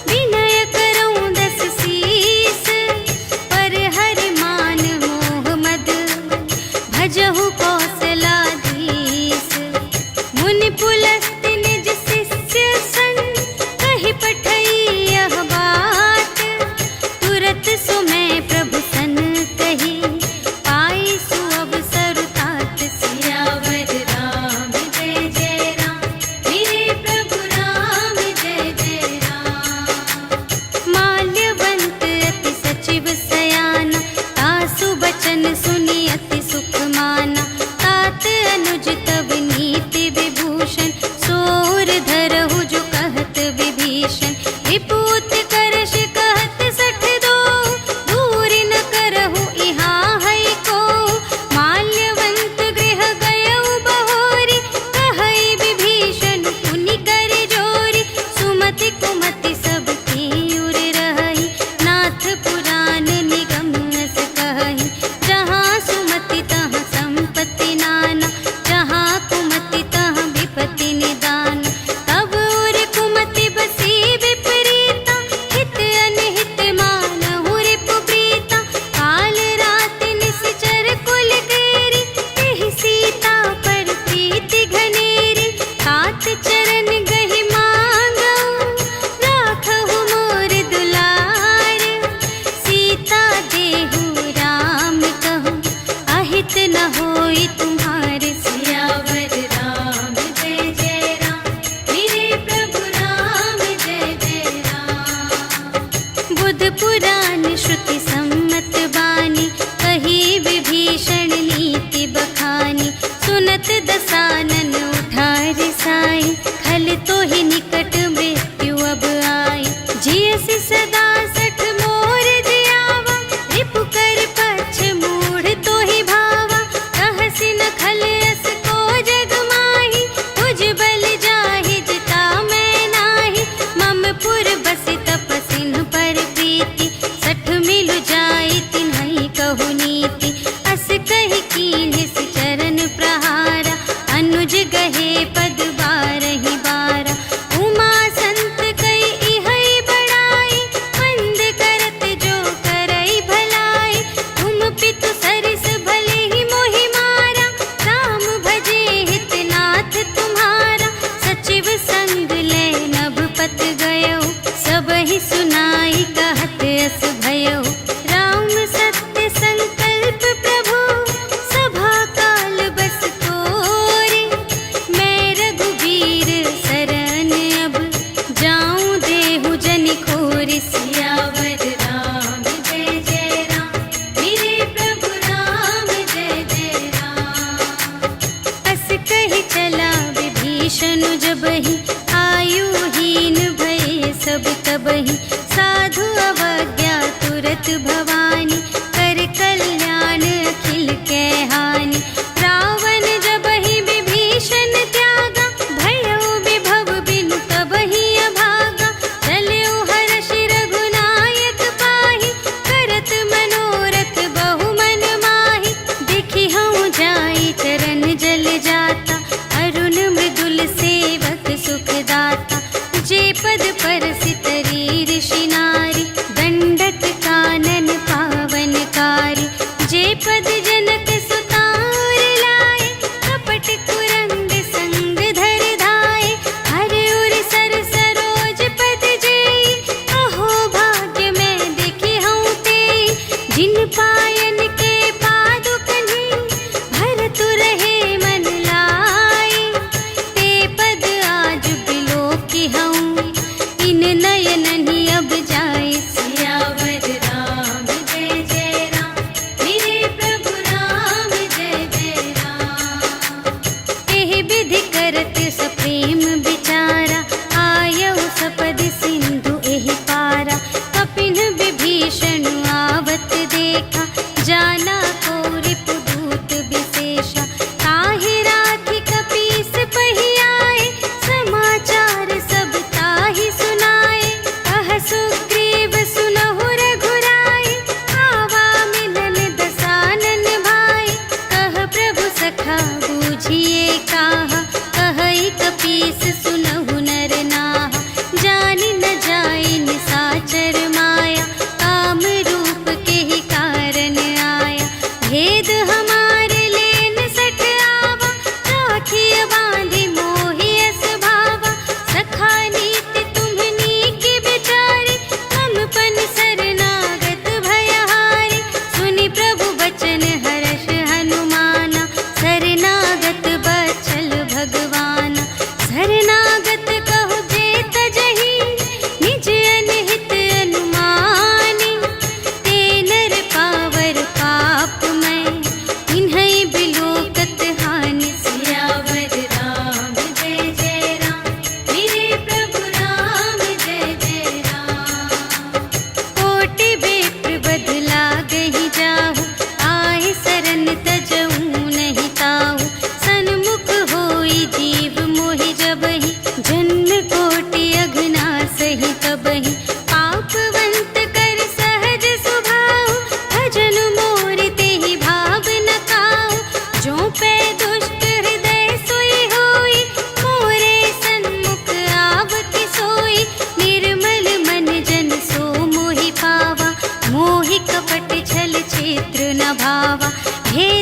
विनय करऊँ दस सीस। पर हरि मान मोह मद, भजहु कौशलाधीश। मुनि पुलस्त्य निज शिष्य संग, कहि पठई यह बात। तुरत सुमय प्रभु सन कही, पाई सुअवसर तात। सियावर राम जय जय राम, मेरे प्रभु राम जय जय राम। माल्यवंत अति सचिव सयाना, तासु बचन सुनि अति सुख माना। तात अनुज तब नीति विभूषण, सोर धरहु जो कहत विभीषण। विपूत करश कहत सठ दो, दूरि न करहु इहाँ है को। माल्यवंत गृह गयउ बहोरी, कहई विभीषण पुनि कर जोरी। सुमति कुमति सब की उर रहई, नाथ पुराण निगम अस कहई। जहाँ सुमति तहाँ संपत्ति नाना, जहाँ कुमति तहाँ विपत्ति निदान। तब उर कुमति बसी विपरीता, हित अनहित मानहु रिपु प्रीता। काल रात निश्चर कुल केरी, तेहि सीता पर प्रीति घनेरी। तात चरण गहि मांगऊ, राखहु मोर दुलार। सीता देहु राम कहूँ, अहित न होई तुम्हारे। सियावर राम जय जय राम, मेरे प्रभु राम जय जय राम। बुध पुराण श्रुति सम्मत बानी, कही विभीषण नीति बखानी। सुनत दसानन उठा रिसाई, खल तो ही निकट मृत्यु अब आई। जियसि सदा सठ मोर जियावा, रिपु कर पक्ष मूढ़ तो ही भावा। कहसि न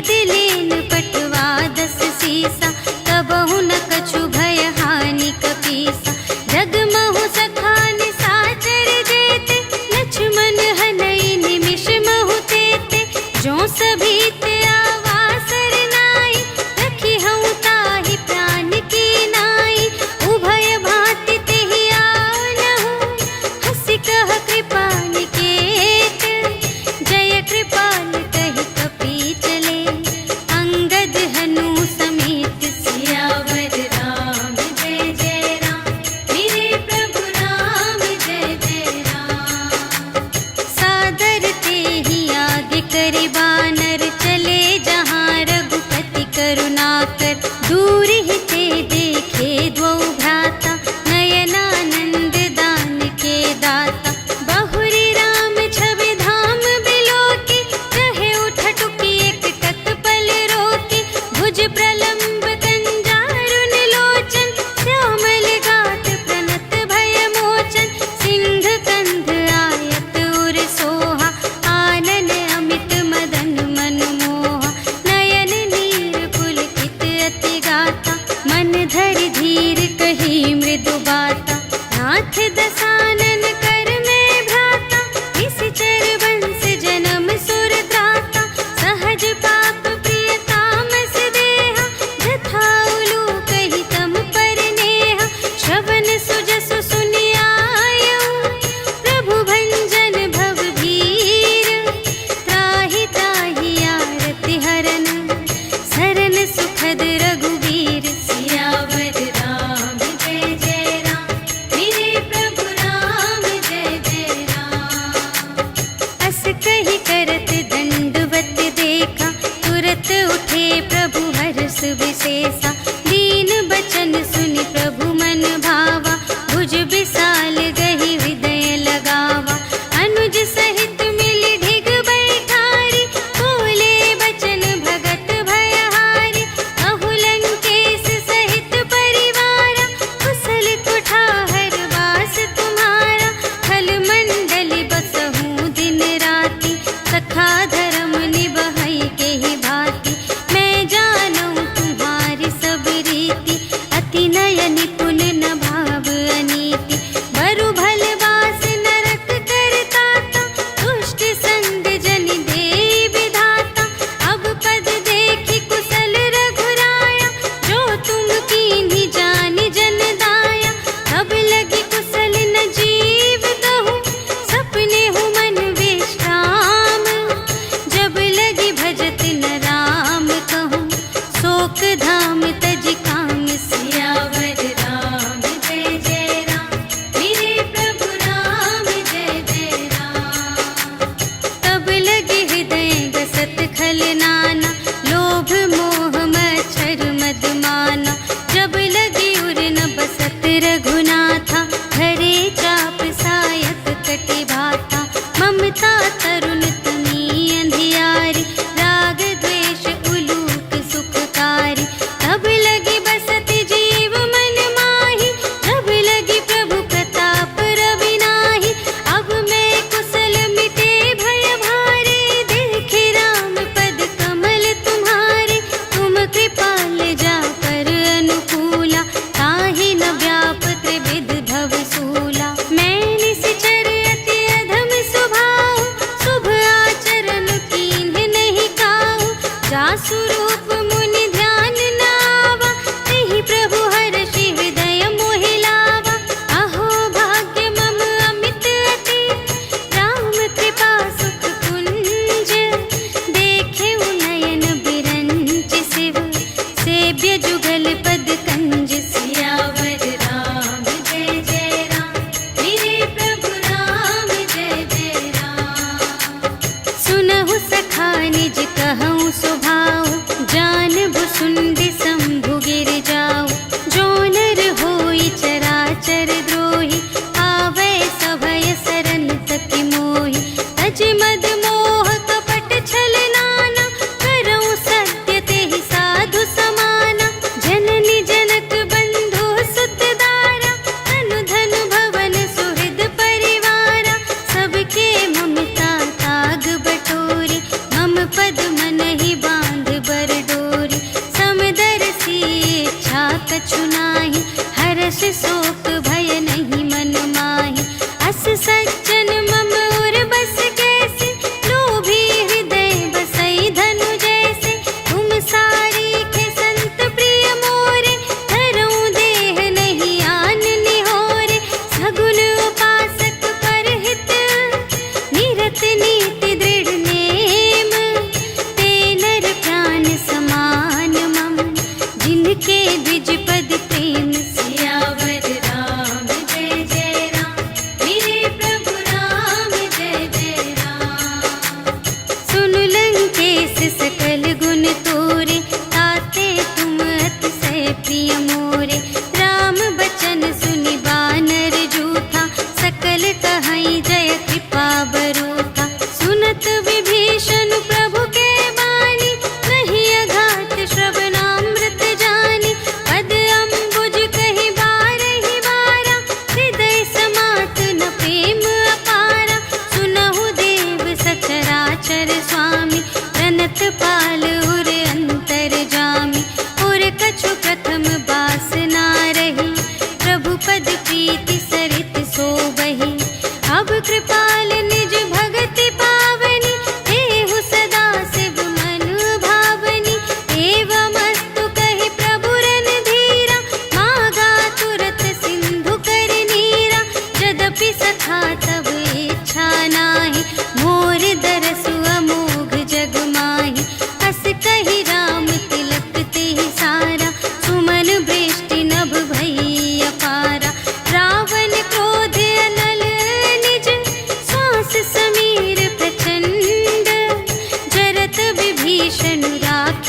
खरीद लेन पटवा 10 सीसा, कबहु न कछु भय हानि कपीसा। जगमहु सखान साचर जेते, लक्ष्मण हनई निमिष महु तेते। जो सभीत आवासर नाई, रखी हूँ ताहि प्राण की नाई। उभय भांति तेहि आनहु, हंसि कह कृपा निकेत। जय कृपाल कहि कपी चले, अंगद हनु समेत। सियावर राम जय जय राम, मेरे प्रभु राम जय जय राम। सादर तेहि आगे करि बानर, चले जहाँ रघुपति करुणाकर। दूर ही ते देखे द्वौ भ्राता, नयनानंद दान के दाता। बहुरी राम छवि धाम बिलोके, कहे उठ टुकी एक टक पल रोके। भुज प्रलंब कंजारुन लोचन, श्यामल गात प्रणत भय मोचन। सिंह कंध आयत उर सोहा, आनन अमित मदन मनमोहा। नयन नीर पुलकित अति गाता, मन धरि धीर कही मृदु बाता। नाथ दसानन कर में भ्राता, निश्चर वंश जन्म सुर त्राता। सहज पाप प्रिय तामस देहा, जथा उलूक ही तम पर नेहा। श्रवण सुजसु सुनि आयऊ, प्रभु भंजन भव भीर। त्राहि त्राहि आरति हरन, सरन सुखद रघुवीर। सियावर राम जय जय राम, मेरे प्रभु राम जय जय राम। अस कहि करत दंडवत देखा, तुरत उठे प्रभु हर्ष विशेषा। दीन बचन सुनि प्रभु मन भावा, भुज विशाल गहि हृदय लगावा। अनुज सहित मिलि ढिग बैठारी, बोले बचन भगत भयहारी। कहु लंकेश सहित परिवारा, कुशल कुठार वास तुम्हारा। खल मंडली बसहु दिन राति, सखा धर्म निबहै केहि भांति। मैं जानऊँ तुम्हारी सब रीति, अति नय निपुण न भाव अनीति। बरु भल वास नरक करताता, दुष्ट संग जन देई विधाता। अब पद देखि कुशल रघुराया, जो तुम कीन्ही जानि जन दाया। तब लगी कुशल न जीव कहूँ, सपने हूँ मन विश्राम। जब लगी भजत न राम कहूँ, शोक धाम तज काम। सियावर राम जय जय राम, मेरे प्रभु राम जय जय राम। तब लगे हृदय गसत खल नाना, लोभ मोह मच्छर मद माना। जब लगी उर न बसत रघुनाथा, धरे चाप सायक कटि भाता। ममता तरुण तनी अंधियारी, राग द्वेष उलूक सुखकारी। तब लगी बसत जीव मन माही, जब लगी प्रभु प्रताप रवि नाही। अब मैं कुशल मिटे भय भारे, देखे राम पद कमल तुम्हारे। तुम कृपाल जा कर अनुकूला, ताहि न व्याप त्रिविध भव सूला। मैं निश्चर अति अधम स्वभाव, शुभ आचरण कीन्ह नहीं काहू। जासु रूप मुनि ध्यान न आवा, तेहि प्रभु हर्षि हृदय मोहि लावा। अहो भाग्य मम अमित अति, राम कृपा सुख कुंज। देखे नयन बिरंच शिव, सेव्य जुगल पद कंज। सियावर राम जय जय राम, मेरे प्रभु राम जय जय राम। सुनहु सखा निज कहूँ स्वभाव, जान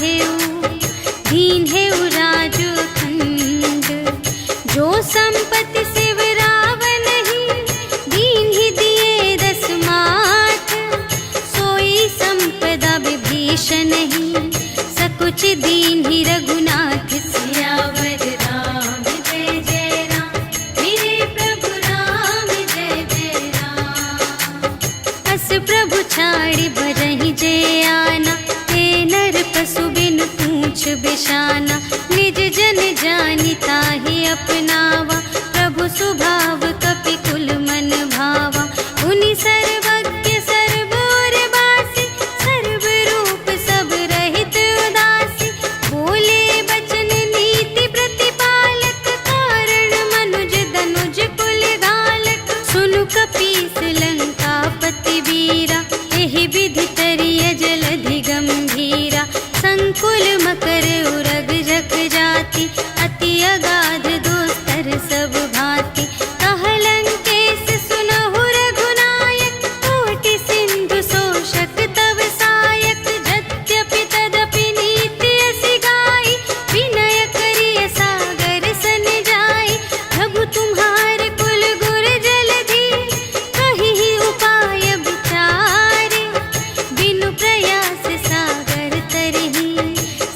साधेऊ, दीन्हेऊ राजू अखंड। जो संपत्ति शिव रावण ही, दीन्हि दिए 10 माथ। सोई संपदा विभीषण ही, सकुच दीन्हि रघुनाथ। सियावर राम जय जय राम, मेरे प्रभु राम जय जय राम। अस प्रभु छाड़ि भरहि जे आना, ते नर पशु बिनु पूछ बिशाना। निज जन जानि ताहि अपनावा, प्रभु स्वभाव कपि कुल मन भावा। उनि सर्वज्ञ सर्व और बासी, सर्व रूप सब रहित उदासी। बोले बचन नीति प्रतिपालक, कारण मनुज धनुज कुल घालक। सुनु कपीस लंकापति वीरा, एहि विधि तरिय जलधि गंभीरा। संकुल मकर उरग जख जाति, अति अगाध दोस्तर सब भांति। कहलंकेश सुनहु रघुनायक, कोटि सिंधु शोषक तव सायक। यद्यपि तदपि नीति असि गाई, विनय करिय सागर सन जाई। प्रभु तुम्हार कुल गुर जलधि, कहिहि उपाय विचारे। बिनु प्रयास सागर तरहि,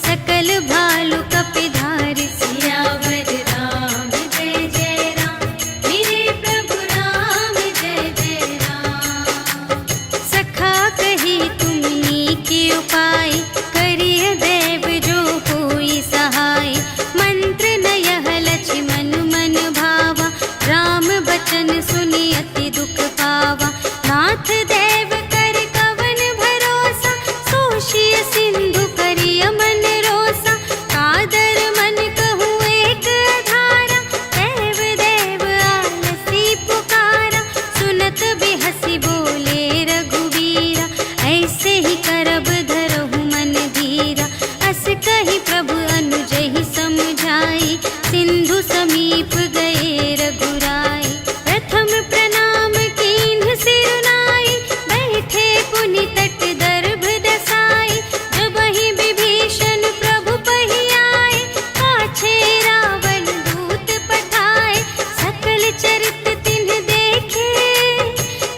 सकल भालु कपिधारि। सियावर राम जय जय राम, मेरे प्रभु राम जय जय राम। सखा कही तुमनी के उपाय, करिय देव जो होई सहाय। मंत्र न यह लक्ष्मण मन भावा, राम बचन सुनि अति दुख पावा। नाथ देव कर कवन भरोसा, सोषिय सिंधु करिय मन रोसा। कादर मन कहूँ एक धारा, देव देव आलसी पुकारा। सुनत बिहसी बोले रघुवीरा, ऐसे ही करब धरहु मन धीरा। अस कही प्रभु अनुजहि समझाई, सिंधु समीप गए रघुराई। प्रथम प्रणाम कीन्ह सिरुनाई, बैठे पुनि तट दर्भ दसाई। जबहि विभीषण प्रभु पहि आए, पाछे रावण दूत पठाए। सकल चरित तिन्ह देखे,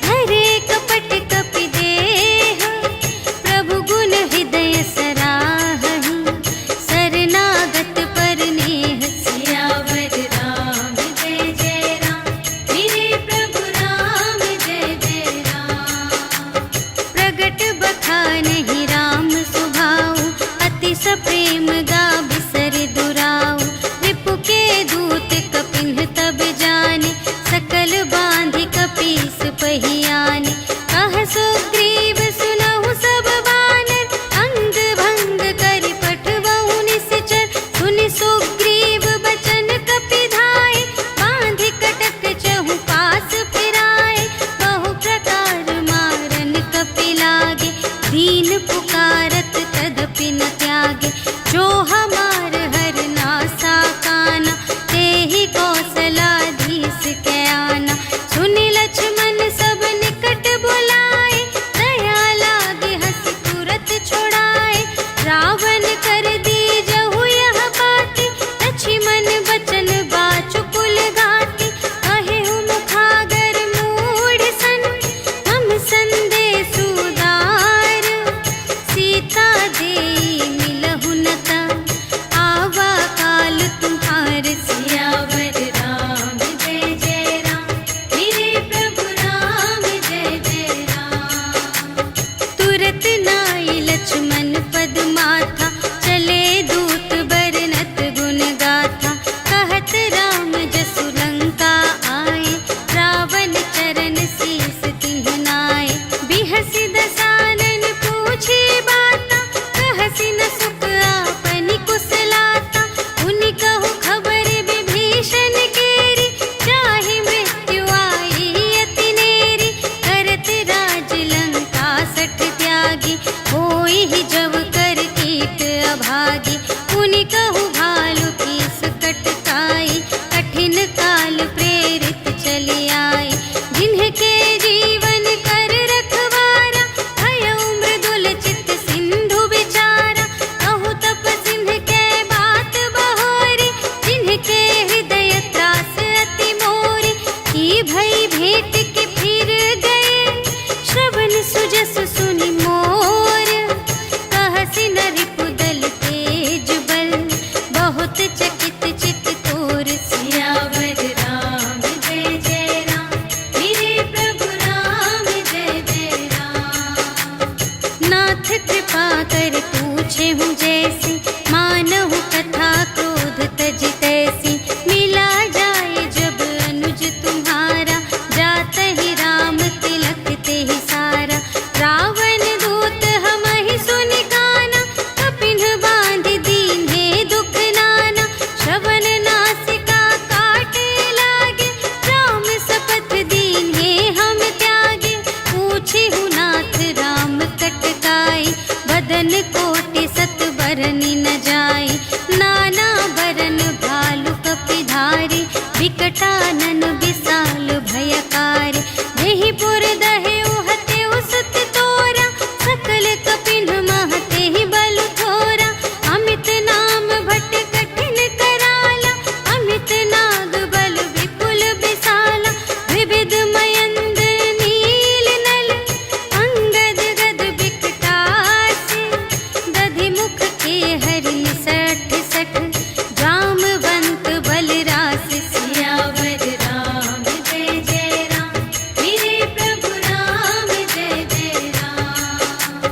धरे कपट कपि देह। प्रभु गुण हृदय सराहहि, शरणागत पर नेह। सियावर राम जय जय राम, मेरे प्रभु राम जय जय राम। प्रगट बखानहि राम सुभाऊ, अति सप्रेम गा बिसर दुराऊ। रिपु के दूत कपिन्ह तब जाने, सकल बांधि कपीस पहि आने। कह सुग्रीव सुनहु सब बानर, अंग भंग करि पठवहु निश्चर। सुनि सुग्रीव बचन कपि धाय, बांधि कटक चहु पास फिराए। बहु प्रकार मारन कपि लागे, दीन पुकारत तदपि न त्यागे। जो हमार हर नासा काना, तेहि कौशलाधीश के आना। सुनि लक्ष्मण सब निकट बुलाए, दया लागे हँसि तुरत छुड़ाए। रावण कर दीजहु यह बाती, लक्ष्मण बचन बाचु कुल घाती। कहेहु मुखागर मूढ़ सन, हम संदेश उदार। सीता देई मिलहु न ता, आवा काल तुम्हार। सियावर राम जय जय राम, मेरे प्रभु राम जय जय राम। तुरत नाई लक्ष्मण पद माथा, चले दूत बरनत गुण गाथा। कहत राम जसु लंका आए, रावण चरण शीस तिन्ह नाए। बिहसि दसानन पूछे बाता, कहसि न सुख आपनि कुशलाता। उनि कहु खबर विभीषण केरी, जाहि मृत्यु आई अति नेरी। करत राज लंका सठ त्यागी, होई ही जब कर कीट अभागी। उनि कहु भालु की सकट काई, कठिन काल प्रेरित चली आई। जिन्हके जीवन कर रखवारा, भयउ मृदुल चित सिंधु विचारा। कहु बनी न जाई। नाना बरन भालु कपिधारी, विकटानन विशाल भयकारी। देहि पुर दहे उहते उसत तोरा, सकल कपिन महते ही बल थोरा। अमित नाम भट कठिन कराला, अमित नाग बल विपुल विशाला। विविध मयंद्र नील नल, अंगद गद विकटासी। दधि मुख के हरि सठ सठ, जामवंत बलरास। सियावर राम जय जय राम, मेरे प्रभु राम जय जय राम।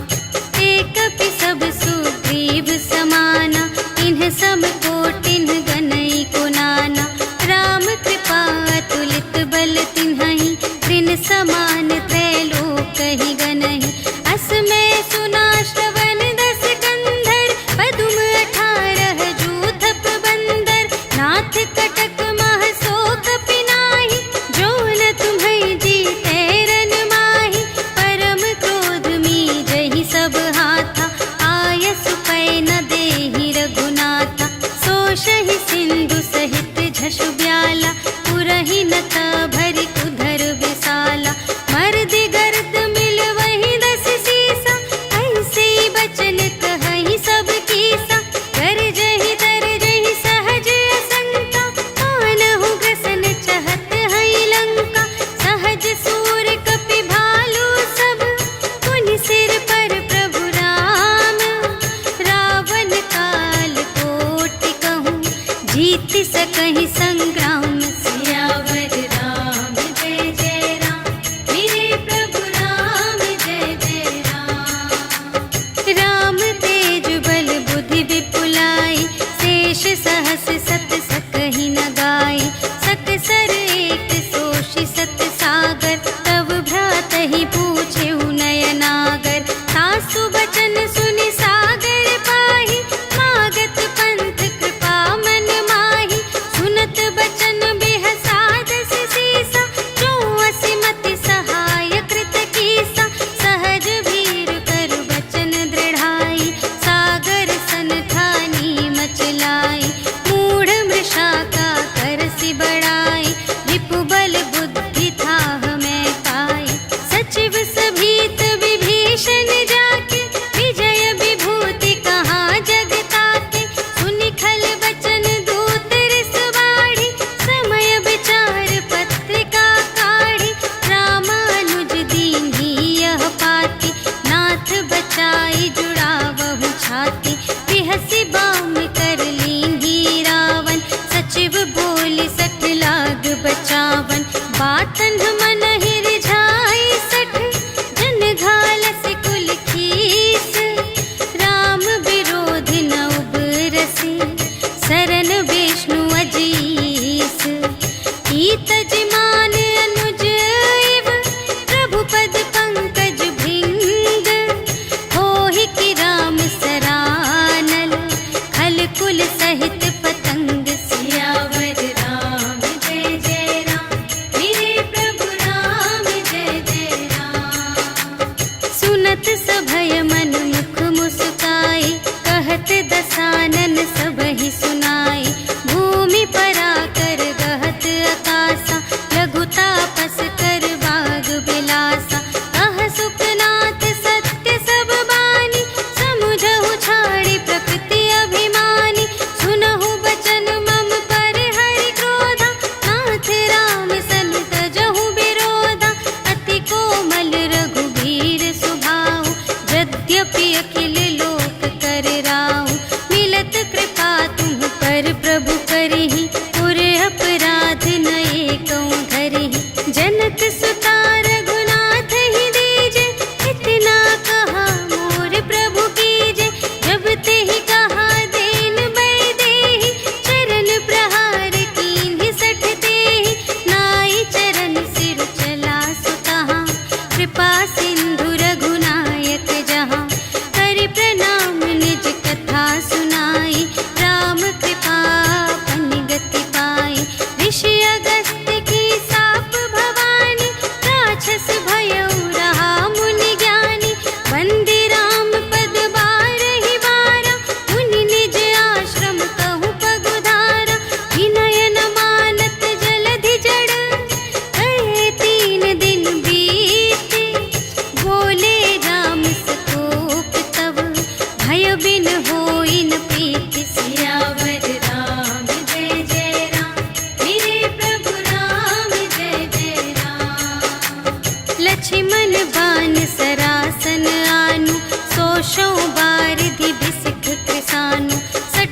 एक कपि सब सुग्रीव समाना, इन्ह सम कोटिन गनई को नाना। राम कृपा अतुलित बल तिन्हहि, त्रिन समान त्रैलोकहि गनहि। असमय सुना श्रवण दस कंधर, पदुम 18 जूथप बंदर। नाथ कटक मह शोक पिनाहि, जो न तुम्है जीतै रन माहि। परम क्रोध मीजहि सब हाथा, आयसु पै न देहि रघुनाथा। सोषहि सिंधु सहित झषु ब्याला, पुरहि नत भरि उधर विशाला। मर्दि गर्द मिलवहि 10 सीसा, ऐसे बचन कहहि सब कीसा। गरजहि तरजहि सहज असंका, कानहु ग्रसन चहत हई लंका। सहज सूर कपि भालु सब, पुनि सिर पर प्रभु राम। रावण काल कोटि कहूँ, जीत सकहि संग्राम। सियावर राम जय जय राम, मेरे प्रभु राम जय जय राम। राम तेज बल बुद्धि विपुलाई, शेष सहस सत सकहि न गाई। सकसर एक सोषि सत सागर, तब भ्रातहि पूछेउ नयनागर। सासु बचन सुनि सागर पाहि, मागत पंथ कृपा मन माहि। सुनत बचन बिहसा 10 सीसा, जो असिमति सहाय कृत कीसा। सहज भीर करु बचन दृढ़ाई, सागर सन ठानी मचलाई। मूढ़ मृषा का करसि बड़ाई, रिपु बल बुद्धि थाह मैं पाई। सचिव सभीत विभीषण जाके, विजय विभूति कहाँ जग ताके। सुनि खल बचन दूत रिस बाढ़ी, समय विचार पत्रिका काढ़ी। रामानुज दीन्ही यह पाती, नाथ बचाई जुड़ावहु छाती। बिहसि बाम कर लीन्ही रावण, सचिव बोलि 60 लाग बचावन। बातन मन रिझाई 60, जन घालसि कुल खीस। राम विरोधि न उबरसि, सरन विष्णु अजीस। ईतज मान अनुज इव, प्रभु पद पंकज भृंग। होहि कि राम सरानल, खल कुल सहित पतंग। सियावर राम जय जय राम, मेरे प्रभु राम जय जय राम। सुनत सभय मन मुख मुस्काई, कहत दसानन सबहि सुनाई। भूमि पराकर गहत आकासा, लघु तापस कर बाग बिलासा। कह सुखनाथ सत्य सब बानी, समुझहु छाड़ी प्रकृति अभिमानी। सुनहु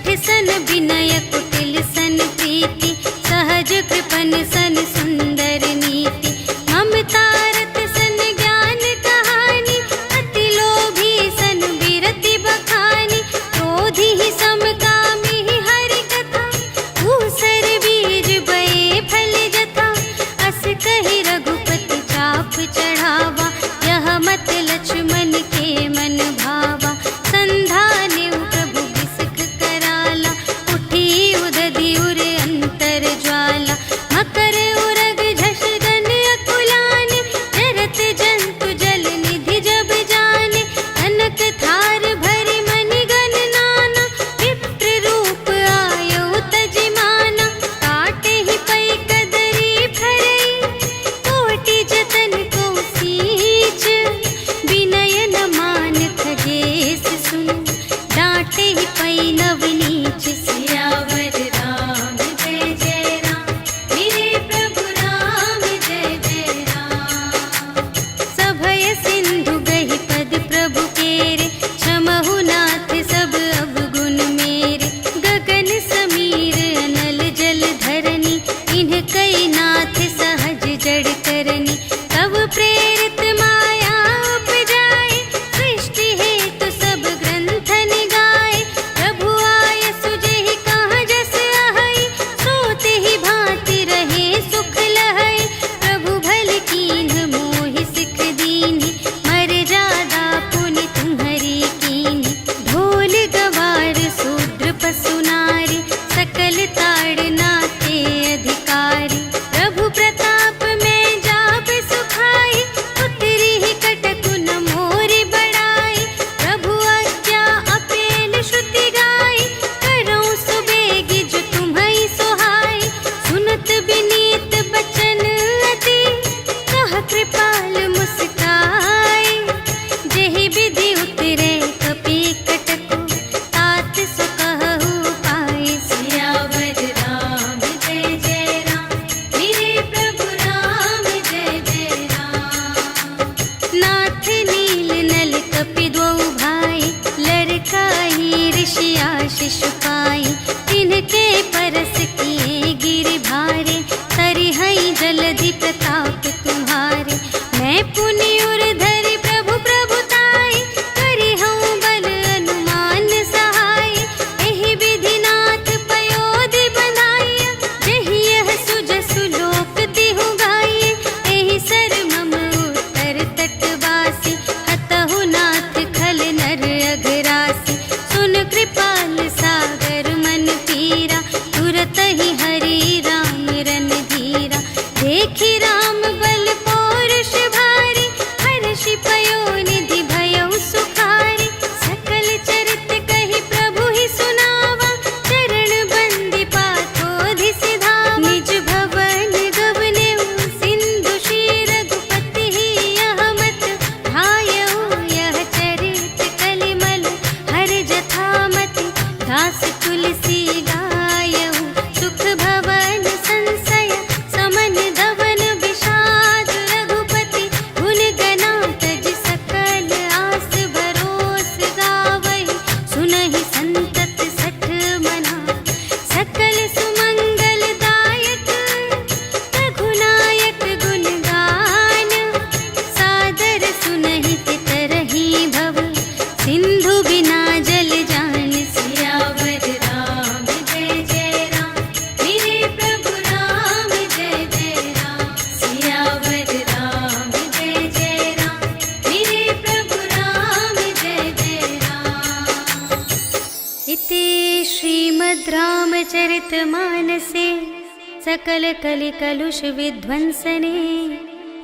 शठ सन विनय कुटिल सन प्रीति, सहज कृपन सन सुंदर नीति। ममता रत सन ज्ञान कहानी, अति लोभी सन विरति बखानी। क्रोधी ही समकामी ही हरि कथा, ऊसर बीज बये फल जथा। अस कहि रघुपति चाप चढ़ावा, यह मत लक्ष्मण के मन भावा। संधाने प्रभु बिसख कराला, उठी उदधि उर अंतर ज्वाला। मकर उरग झष गन अकुलाने, जरत जंतु जल निधि जब जाने। कनक थार भरि मनि गण नाना, विप्र रूप आयौ तजिमाना। काटे ही पै कदरी फरई, कोटि जतन को सींच। विनय न मान खगेस सुन, डांटे ही पै नव नीच। सियावर राम जय जय राम, मेरे प्रभु राम जय जय राम। सभय सिंधु गहि पद प्रभु केरे, क्षमहु नाथ सब अवगुण मेरे। गगन समीर अनल जल धरनी, इन्ह कई नाथ सहज जड़ करनी। तब प्रेरित माया उपजाए, सृष्टि हेतु सब ग्रंथन गाए। प्रभु आय सुजेहि कहाँ जस अहै, सोते ही भांति रहे सुख लहै। प्रभु भल कीन्ह मोहि सिख दीन्हि, मर्यादा पुनि तुम्हरी कीन्हि। ढोल गवार शूद्र पशु नारी, सकल ताड़नाते अधिकारी। प्रभु प्रताप में जाप सुखाई, उतरी ही कटकु न मोरि बड़ाई। प्रभु आज्ञा अपेल श्रुति गाई, करऊँ सुबेगी जो तुम्है सोहाई। सुनत विनीत बचन अति, कह कृपाल मुस्काई। जेहि विधि उतरे कपि कटकु, तात सो कहु पाई। सियावर राम जय जय राम, मेरे प्रभु राम जय जय राम। नाथ नील नल कपि द्वौ भाई, लरकाई ऋषि आशीष पाई। तिनके परस किए गिरि भारे, तरिहै जलधि प्रताप तुम्हारे। मैं पुनि उर धरि प्रभु प्रभुताई, करिहउँ बल अनुमान सहाय। एहि विधि नाथ पयोधि बंधाइया, जेहि यह सुजसु लोक तिहु गाइए। एहि सर मम उत्तर तटवासी, हतहु नाथ खल नर अघरासी। सुन कृपाल सागर मन पीरा, तुरत ही हरि राम रन धीरा। देखि राम बल पौरुष भारी, हर्षि पयो निधि भयउ सुखारी। सकल चरित कहि प्रभु ही सुनावा, चरण बंदी पाथोधि सिधावा। निज भवन गवनेउ सिंधु श्री रघुपति ही, यह मत ढायउ यह चरित कलिमल हर जथामति। दास तुलसी गायउ, सुख भवन संशय समन धवन विषाद। रघुपति गुण गना तज सकल आस, भरोस गावहि सुनहि संतत सठ मना। सकल सुमंगल दायक, रघुनायक गुण गान। सादर सुनहि तितरहि भव, सिंधु बिना जल जान। सियावर राम जय जय राम, मेरे प्रभु राम जय जय राम। सियावर राम जय जय राम, मेरे प्रभु राम जय जय राम। इति श्रीमद् रामचरितमानसे सकल कलि कलुष विध्वंसने,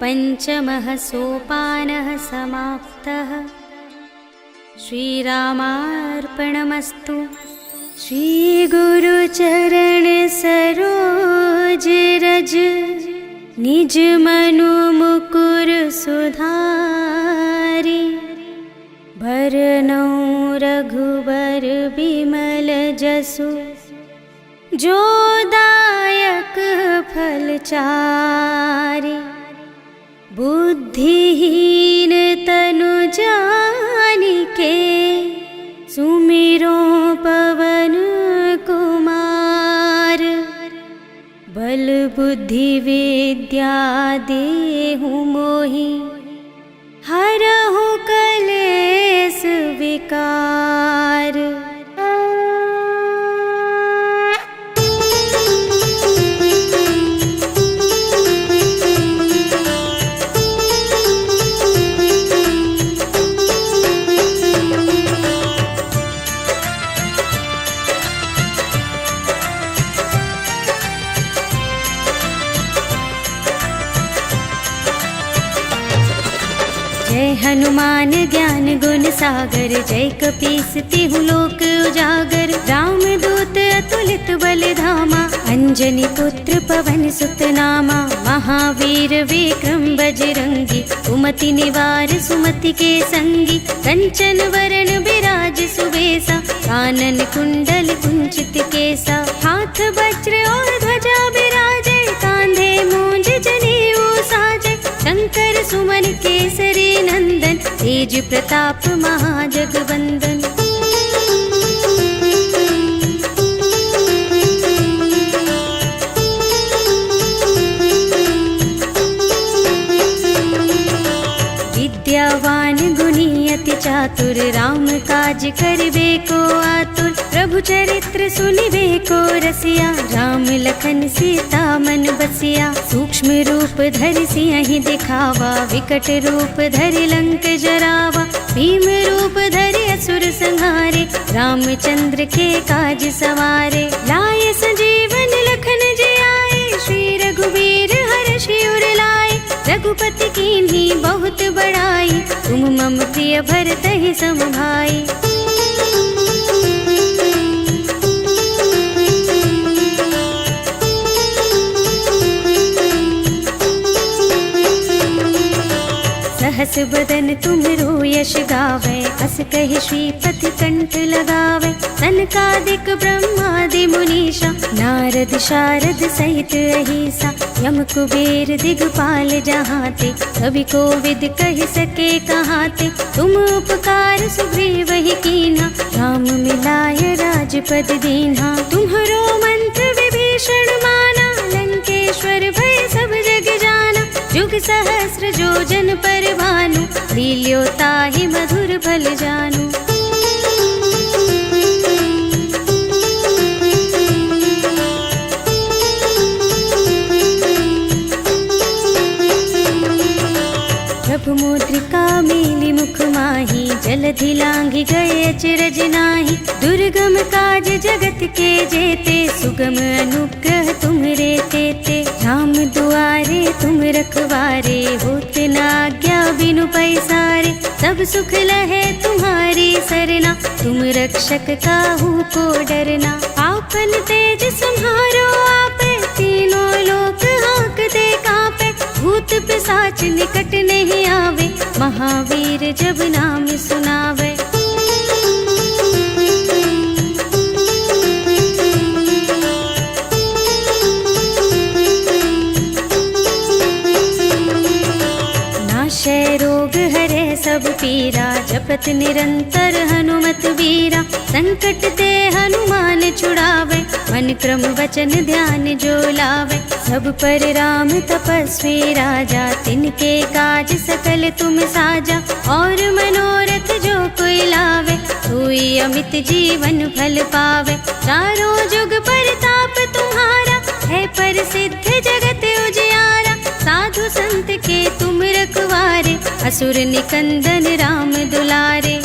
पंचमः सोपानः समाप्तः। श्रीरामार्पणमस्तु। श्री गुरु चरण सरोज रज, निज मनु मुकुर सुधारी। भरनउँ रघुबर बिमल जसु, जो दायक फल चारि। बुद्धिहीन तनु जानिके, सुमिरो पवन बुद्धि विद्या देहु मोहि, हरहु कलेस विकार। जय हनुमान ज्ञान गुण सागर, जय कपीस तिहु लोक उजागर। राम दूत अतुलित बल धामा, अंजनी पुत्र पवन सुत नामा। महावीर विक्रम बजरंगी, कुमति निवार सुमति के संगी। कंचन वरण बिराज सुबेसा, कानन कुंडल कुंचित केसा। हाथ वज्र और ध्वजा बिराजे, कांधे मूंज जनेऊ साजे। शंकर सुमन केसरी नंदन, तेज प्रताप महाजगवंदन। विद्यावान गुणी अति चातुर, राम काज करिबे को आतुर। प्रभु चरित्र सुनिबे को रसिया, राम लखन सीता मन बसिया। सूक्ष्म रूप धरि सियहि दिखावा, विकट रूप धरि लंक जरावा। भीम रूप धरि असुर संहारे, रामचंद्र के काज सवारे। लाए संजीवन लखन जियाए, श्री रघुवीर हर्षि उर लाए। रघुपति कीन्ही बहुत बड़ाई, तुम मम प्रिय भरतहि सम भाई। सहस बदन तुमरो यश गावे, अस कहि श्रीपति कंठ लगावे। सनकादिक ब्रह्मादि मुनीषा, नारद शारद सहित अहिसा। यम कुबेर दिगपाल जहाते, कवि कोविद कहि सके कहाते। तुम उपकार सुग्रीव ही कीन्हा, राम मिलाय राजपद दीन्हा। तुम्हरो मंत्र विभीषण माना, लंकेश्वर भय सब जग जाना। जुग सहस्र जो जन पर भानु, लील्यो ताहि मधुर फल जानू। प्रभु मुद्रिका मेलि मुख माहि, जलधि लांघि गए अचरज नाहि। दुर्गम काज जगत के जेते, सुगम अनुग्रह तुम्हरे तेते। राम दुआरे तुम रखवारे, होत न आज्ञा बिनु पैसारे। सब सुख लहे तुम्हारी सरना, तुम रक्षक काहू को डरना। आपन तेज सम्हारो आपे, तीनों लोक हांकते कांपे। भूत पिशाच निकट नहीं आवे, महावीर जब नाम सुनावे। नाशय रोग हरे सब पीरा, जपत निरंतर हनुमत वीरा। संकट ते हनुमान छुड़ावे, मन क्रम वचन ध्यान जो लावे। सब पर राम तपस्वी राजा, तिनके काज सकल तुम साजा। और मनोरथ जो कोई लावे, सोई अमित जीवन फल पावे। चारों जुग परताप तुम्हारा, है प्रसिद्ध जगत उजियारा। साधु संत के तुम रखवारे, असुर निकंदन राम दुलारे।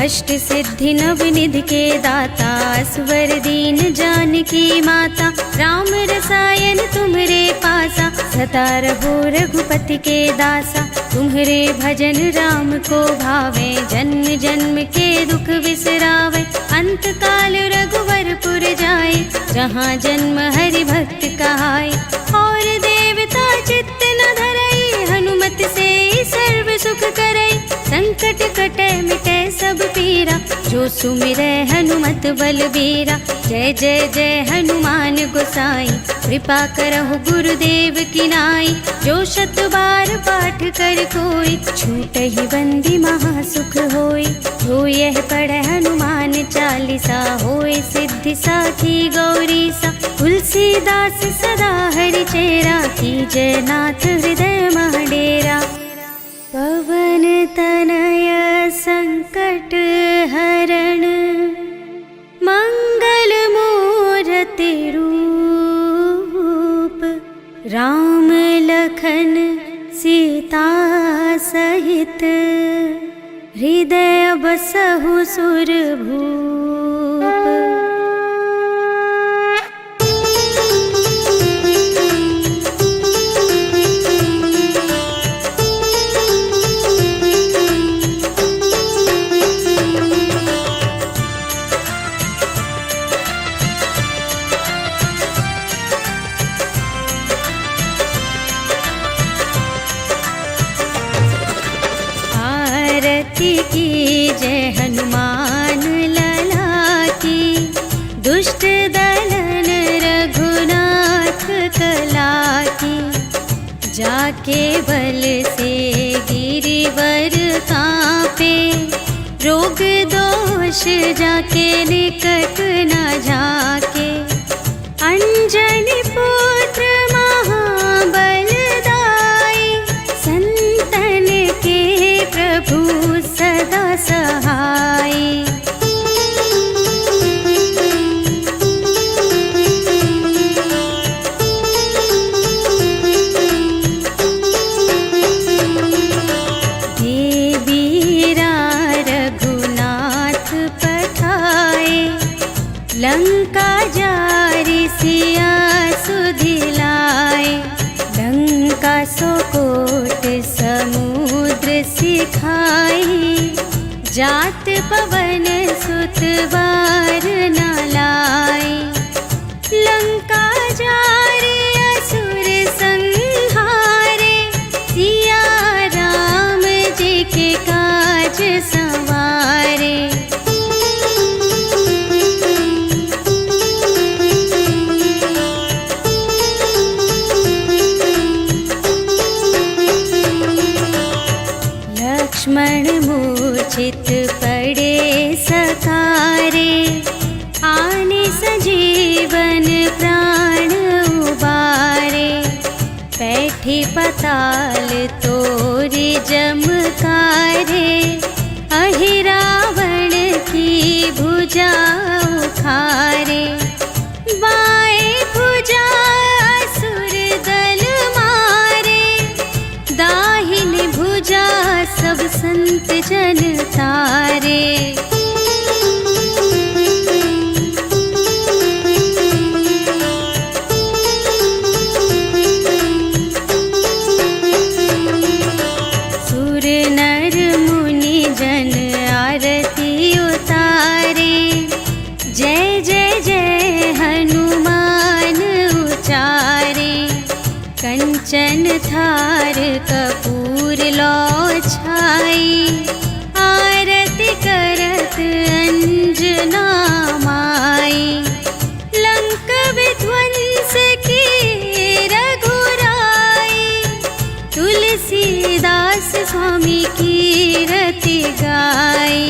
अष्ट सिद्धि नव निधि के दाता, स्वर दीन जानकी माता। राम रसायन तुम्हरे पासा, सदा रहो रघुपति के दासा। तुम्हरे भजन राम को भावे, जन्म जन्म के दुख बिसरावे। अंत काल रघुवरपुर जाए, जहाँ जन्म हरि भक्त कहाए। और देवता चित्त न धरई, हनुमत से सर्व सुख करई। संकट कटे मिटे सब पीरा, जो जो सुमिरै हनुमत बलबीरा। जय जय जय हनुमान गोसाई, कृपा करहु गुरुदेव की नाई। जो शत बार पाठ कर कोई, छूटहि बंदी महासुख होई। जो यह पढ़ै हनुमान चालीसा, होय सिद्धि साखी गौरीसा। तुलसीदास सदा हरिचेरा, कीजय नाथ हृदय मह डेरा। पवन तनय संकट हरण, मंगल मूरति रूप। राम लखन सीता सहित, हृदय बसहु सुरभूप। की जय हनुमान लला की, दुष्ट दलन रघुनाथ कला की। जाके बल से गिरिवर कांपे, रोग दोष जाके निकट न झाके। अंजनी पुत्र महाबल दाई, संतन के प्रभु सदा सहाय। देवीरा रघुनाथ पठाए, लंका जारि सिया सुधिलाए। लंका सोकोट समुद्र सिखाई, जात पवन सुत बार न लाई। लंका जारि असुर संहारे, सिया राम जी के काज संवारे। लक्ष्मण मूर्छित पड़े सकारे, आने सजीवन प्राण उबारे। बैठी पताल तोरी जमकारे, अहि रावण की भुजा उखारे। बाएं भुजा असुर दल मारे, दाहिन भुजा सब संत जन तारे। सुर नर मुनि जन आरती उतारे, जय जय जय हनुमान उचारे। कंचन थार कपूर लो छाई, आरती करत अंजना माई। लंक विध्वंस की रघुराई, तुलसीदास स्वामी की रति गाई।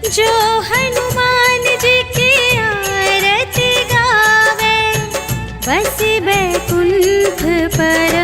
जो हनुमान जी की आरती गावे, बस बैकुंठ पर